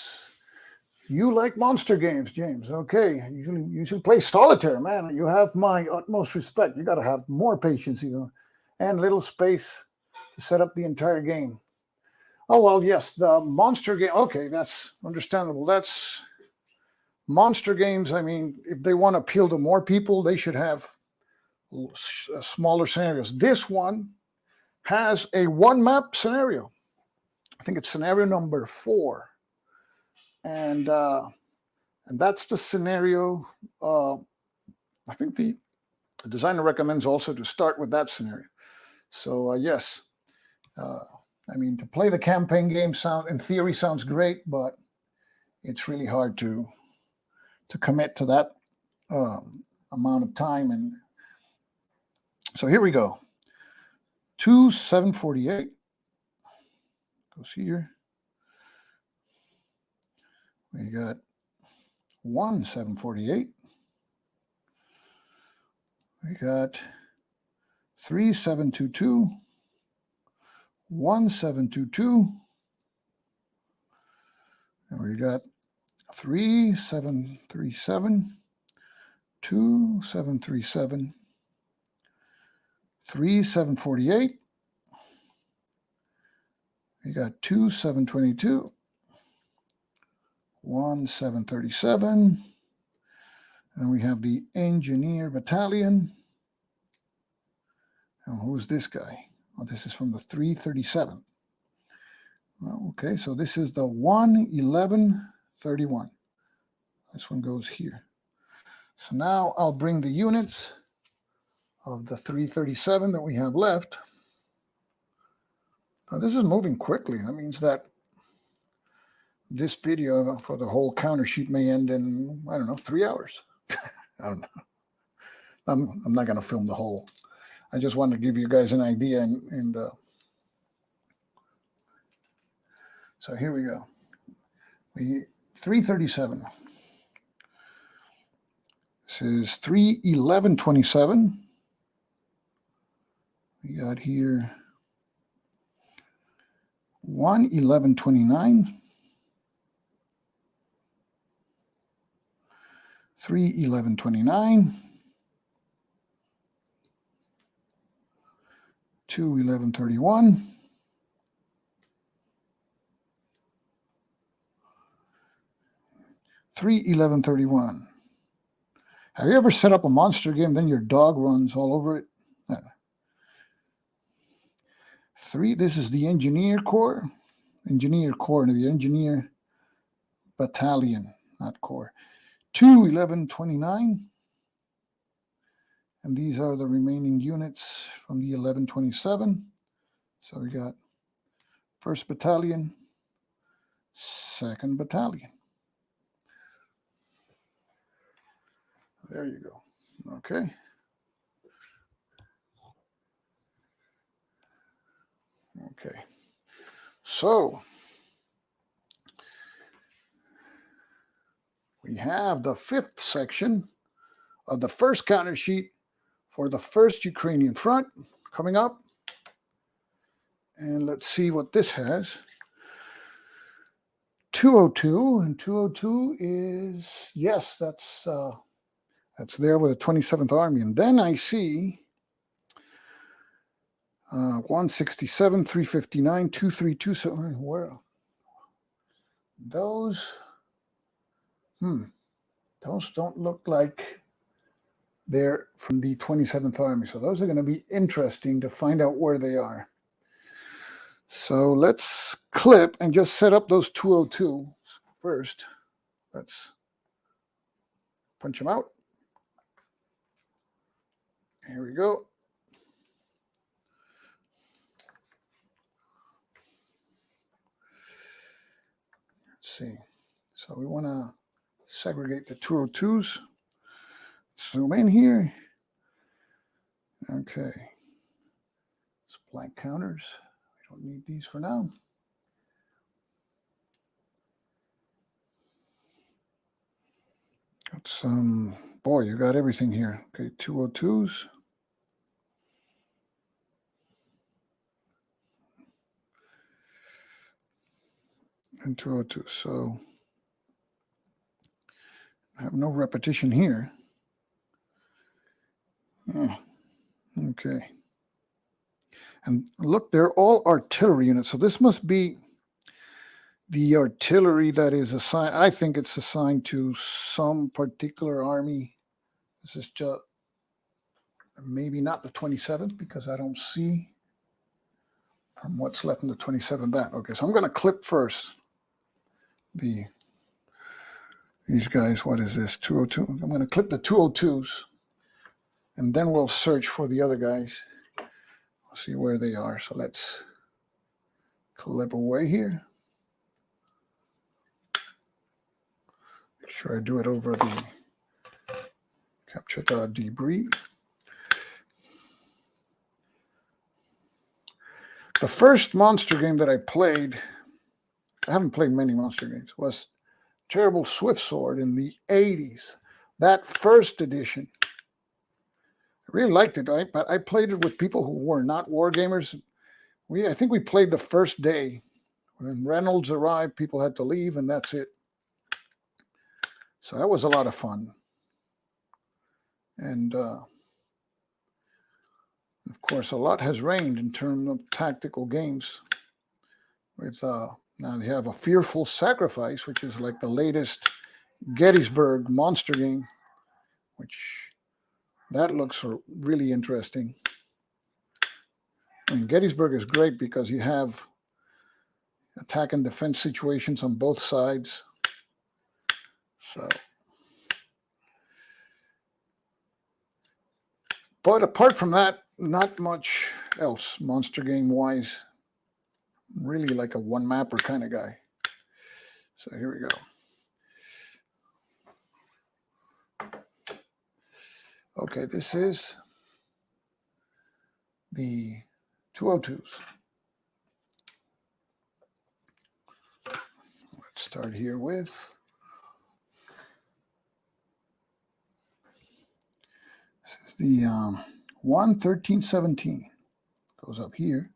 You like monster games, James. Okay. You should play solitaire, man. You have my utmost respect. You got to have more patience, and little space to set up the entire game. Oh, well, yes, the monster game. Okay, that's understandable. That's monster games. I mean, if they want to appeal to more people, they should have smaller scenarios. This one has a one map scenario. I think it's scenario number 4. And that's the scenario. I think the designer recommends also to start with that scenario. So yes, I mean, to play the campaign game in theory sounds great, but it's really hard to commit to that amount of time. And so here we go. 2,748 goes here. We got 1,748. We got 3,722, 1,722, and we got 3,737, 2,737, 3,748. We got 2,722, 1,737. And we have the engineer battalion. And who's this guy? Oh, this is from the 337. Well, okay, so this is the 11131. This one goes here. So now I'll bring the units of the 337 that we have left. Now this is moving quickly. That means that this video for the whole counter sheet may end in, I don't know, 3 hours. I don't know. I'm not going to film the whole. I just wanted to give you guys an idea. And so here we go. 337. This is 31127. We got here 11129. 3-11-29, 2-11-31, 3-11-31. Have you ever set up a monster game, then your dog runs all over it? 3, this is the Engineer Corps. Engineer Corps, the Engineer Battalion, not Corps. 2-11-29. And these are the remaining units from the 11-27. So we got 1st Battalion, 2nd Battalion. There you go. Okay. Okay. So we have the 5th section of the first counter sheet for the 1st Ukrainian Front coming up. And let's see what this has. 202, and 202 is, yes, that's there with the 27th Army. And then I see 167, 359, 232. So where those? Those don't look like they're from the 27th Army. So those are going to be interesting to find out where they are. So let's clip and just set up those 202 first. Let's punch them out. Here we go. Let's see. So we want to segregate the 202s. Zoom in here. Okay. It's blank counters. We don't need these for now. Got some, boy, you got everything here. Okay, 202s. And 202. So I have no repetition here. Okay. And look, they're all artillery units. So this must be the artillery that is assigned. I think it's assigned to some particular army. This is just maybe not the 27th because I don't see from what's left in the 27th that. Okay, so I'm going to clip first these guys. What is this? 202. I'm going to clip the 202s, and then we'll search for the other guys. We'll see where they are. So let's clip away here. Make sure I do it over the capture the debris. The first monster game that I played, I haven't played many monster games, was Terrible Swift Sword in the 80s. That first edition. I really liked it, right? But I played it with people who were not war gamers. I think we played the first day. When Reynolds arrived, people had to leave, and that's it. So that was a lot of fun. And of course, a lot has reigned in terms of tactical games. With now they have a Fearful Sacrifice, which is like the latest Gettysburg monster game, which that looks really interesting. I mean, Gettysburg is great because you have attack and defense situations on both sides. So, but apart from that, not much else monster game wise. Really like a one mapper kind of guy. So here we go. Okay, this is the 202s. Let's start here with this is the 11317. Goes up here.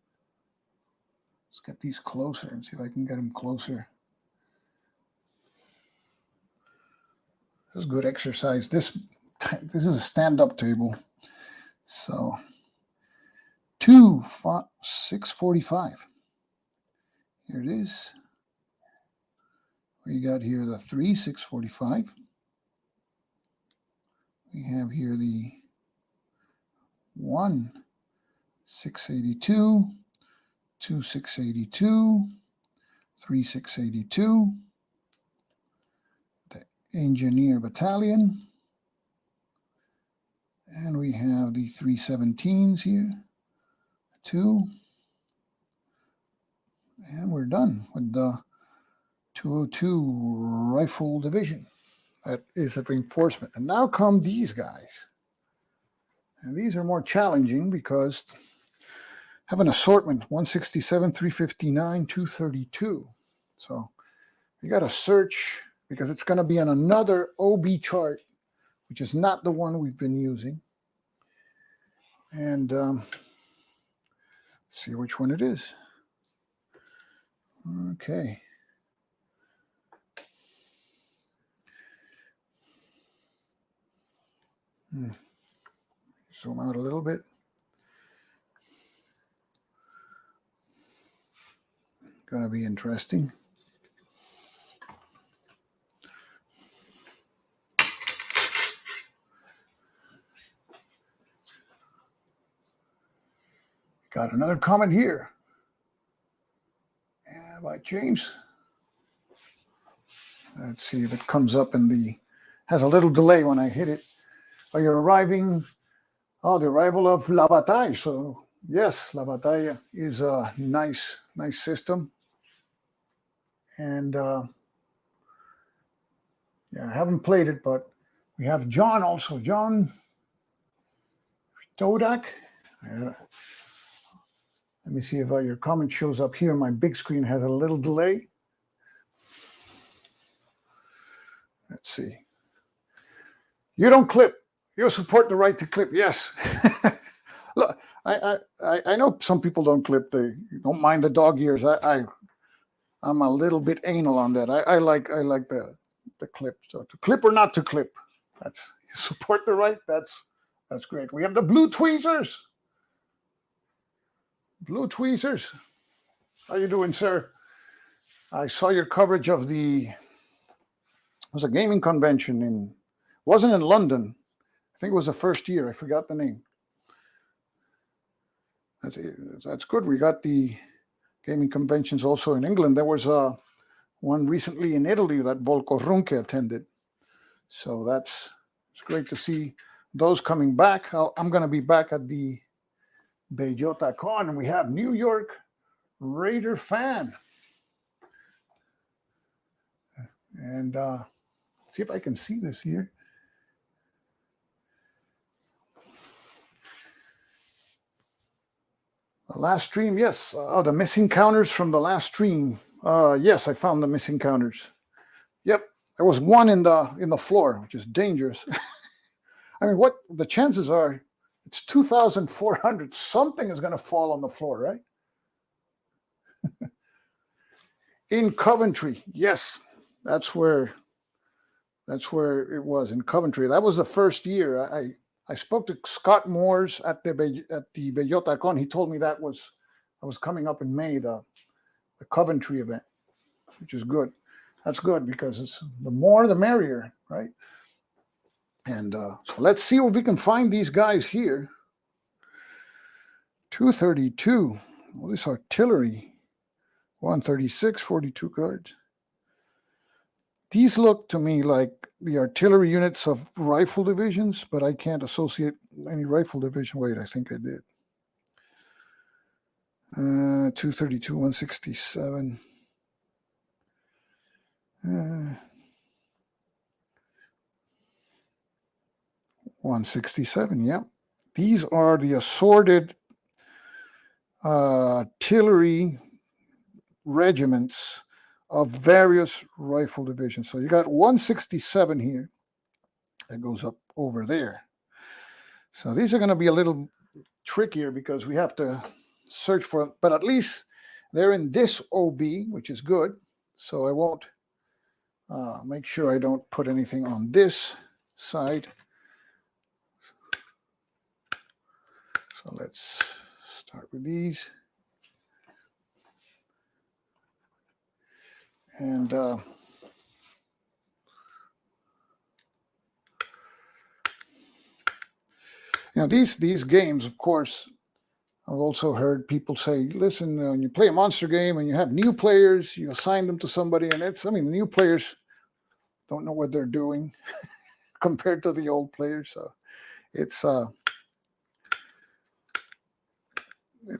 Let's get these closer and see if I can get them closer. This is good exercise. This is a stand-up table. So 645. Here it is. We got here the 3, 645. We have here the 1, 682, 2, 682, 3, 682, the Engineer Battalion, and we have the 317s here, 2, and we're done with the 202 Rifle Division. That is a reinforcement. And now come these guys. And these are more challenging because have an assortment, 167, 359, 232. So you got to search because it's going to be on another OB chart, which is not the one we've been using. And see which one it is. Okay. Zoom out a little bit. Going to be interesting. Got another comment here. By James. Let's see if it comes up in the, has a little delay when I hit it. Are you arriving? Oh, the arrival of La Bataille. So yes, La Bataille is a nice system. And yeah, I haven't played it, but we have John also. John Dodak. Let me see if your comment shows up here. My big screen has a little delay. Let's see. You don't clip. You support the right to clip. Yes. Look, I know some people don't clip. They don't mind the dog ears. I'm a little bit anal on that. I like the clip. So to clip or not to clip. That's you support the right. That's great. We have the blue tweezers. Blue tweezers. How you doing, sir? I saw your coverage of it was a gaming convention wasn't in London. I think it was the first year. I forgot the name. That's good. We got the gaming conventions also in England. There was one recently in Italy that Volkorunke attended. So it's great to see those coming back. I'm going to be back at the Bellota Con, and we have New York Raider fan. And see if I can see this here. The last stream, yes. The missing counters from the last stream. Yes, I found the missing counters. Yep, there was one in the floor, which is dangerous. I mean, what the chances are? It's 2,400. Something is going to fall on the floor, right? In Coventry, yes, that's where it was, in Coventry. That was the first year. I spoke to Scott Moores at the Bellota Con. He told me that was coming up in May, the Coventry event, which is good. That's good because it's the more the merrier, right? And so let's see if we can find these guys here. 232. Well, this artillery. 136, 42 cards. These look to me like the artillery units of rifle divisions, but I can't associate any rifle division. Wait, I think I did. 232, 167. 167, yeah. These are the assorted artillery regiments of various rifle divisions. So you got 167 here that goes up over there. So these are going to be a little trickier because we have to search for them, but at least they're in this OB, which is good. So I won't Make sure I don't put anything on this side. So let's start with these. And these games, of course, I've also heard people say, listen, when you play a monster game and you have new players, you assign them to somebody, and the new players don't know what they're doing compared to the old players. So it's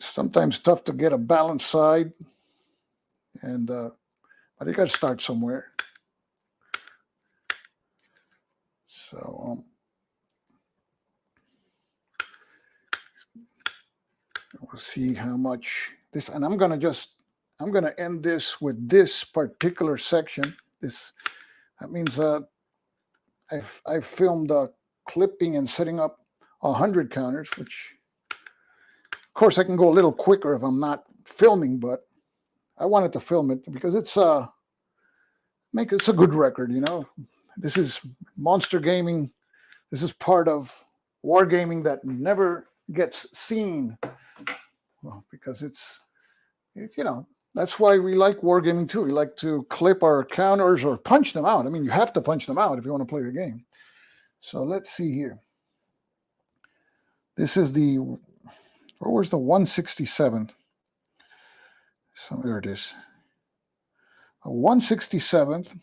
sometimes tough to get a balanced side, and but you got to start somewhere. So we'll see how much this, and I'm gonna end this with this particular section. That means I've filmed clipping and setting up 100 counters, which of course I can go a little quicker if I'm not filming, but I wanted to film it because it's a good record, This is monster gaming. This is part of wargaming that never gets seen. Well, because that's why we like wargaming too. We like to clip our counters or punch them out. I mean, you have to punch them out if you want to play the game. So let's see here. This is where's the 167th? So there it is. The 167th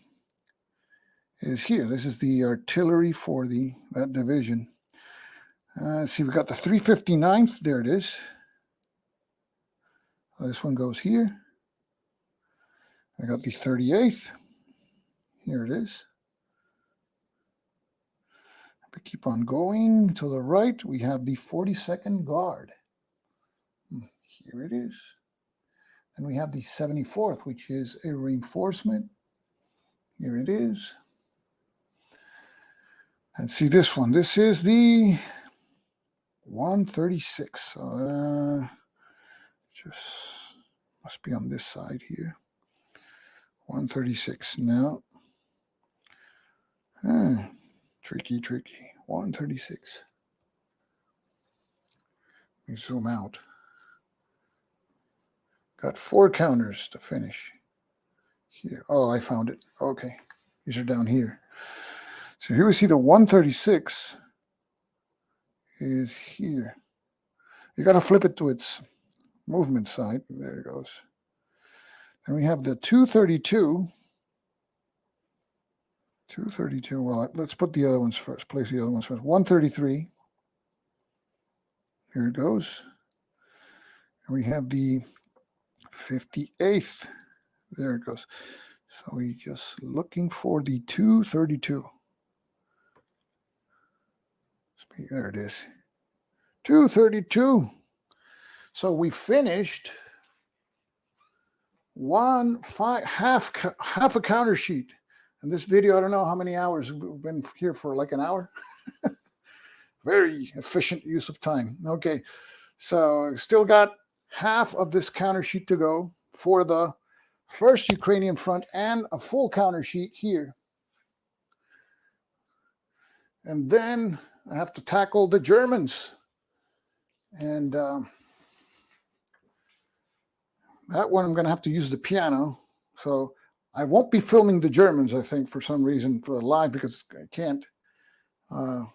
is here. This is the artillery for that division. See, we got the 359th. There it is. This one goes here. I got the 38th. Here it is. We keep on going to the right. We have the 42nd Guard. Here it is. Then we have the 74th, which is a reinforcement. Here it is. And see this one. This is the 136. Just must be on this side here. 136 now. Tricky. 136. Let me zoom out. Got 4 counters to finish here. Oh, I found it. Okay. These are down here. So here we see the 136 is here. You got to flip it to its movement side. There it goes. Then we have the 232. 232. Well, let's put the other ones first. Place the other ones first. 133. Here it goes. And we have the 58th. There it goes. So we're just looking for the 232. There it is. 232. So we finished half a counter sheet. And this video, I don't know how many hours. We've been here for like an hour. Very efficient use of time. Okay, so still got half of this counter sheet to go for the first Ukrainian front and a full counter sheet here. And then I have to tackle the Germans. And that one I'm going to have to use the piano. So I won't be filming the Germans, I think, for some reason, for live, because I can't. I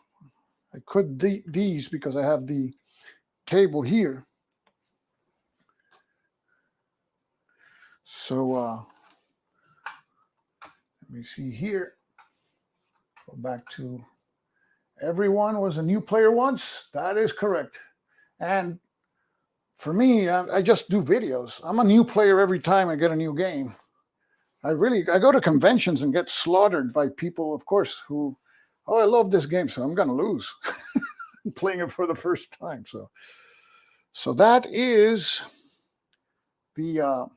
could these because I have the table here. So let me see here. Go back to everyone was a new player once. That is correct. And for me, I just do videos. I'm a new player every time I get a new game. I go to conventions and get slaughtered by people, of course, who, oh, I love this game, so I'm going to lose. I'm playing it for the first time. So that is the,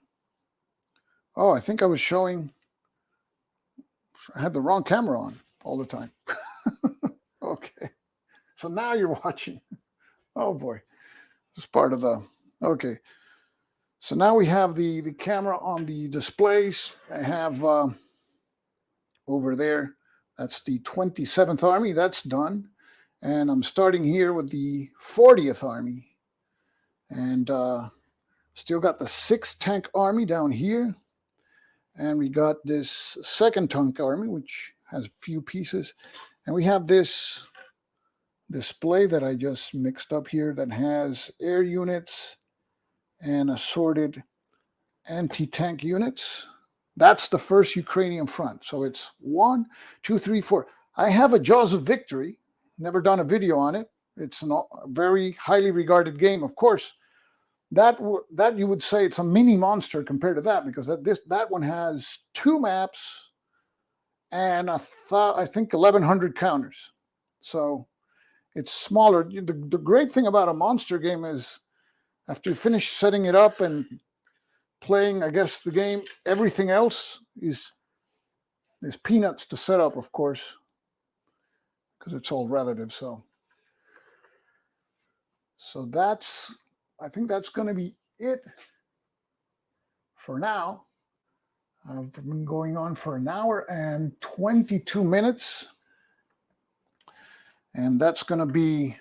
I think I was showing, I had the wrong camera on all the time. Okay. So now you're watching. Oh boy. It's part of the, okay. So now we have the camera on the displays. I have over there. That's the 27th Army. That's done. And I'm starting here with the 40th Army. And still got the 6th Tank Army down here. And we got this 2nd Tank Army, which has a few pieces. And we have this display that I just mixed up here that has air units and assorted anti-tank units. That's the 1st Ukrainian Front. So it's 1, 2, 3, 4. I have a Jaws of Victory. Never done a video on it. It's a very highly regarded game. Of course, that you would say it's a mini monster compared to that, because that one has 2 maps and I think 1,100 counters. So it's smaller. The great thing about a monster game is after you finish setting it up and playing, I guess, the game, everything else is peanuts to set up, of course, because it's all relative. So I think that's going to be it for now. I've been going on for 1 hour and 22 minutes. And that's going to be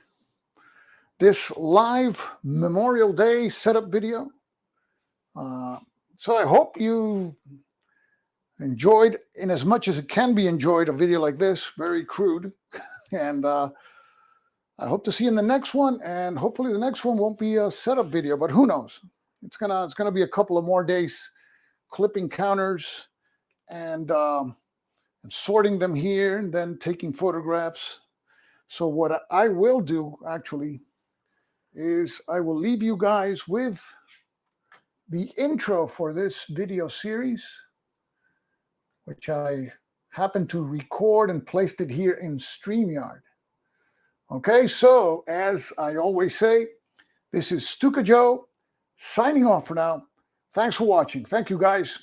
this live Memorial Day setup video. So I hope you enjoyed, in as much as it can be enjoyed, a video like this, very crude. And I hope to see you in the next one. And hopefully the next one won't be a setup video, but who knows? It's gonna be a couple of more days clipping counters and sorting them here and then taking photographs. So what I will do actually is I will leave you guys with the intro for this video series, which I happened to record and placed it here in StreamYard. Okay, so as I always say, this is Stuka Joe signing off for now. Thanks for watching. Thank you, guys.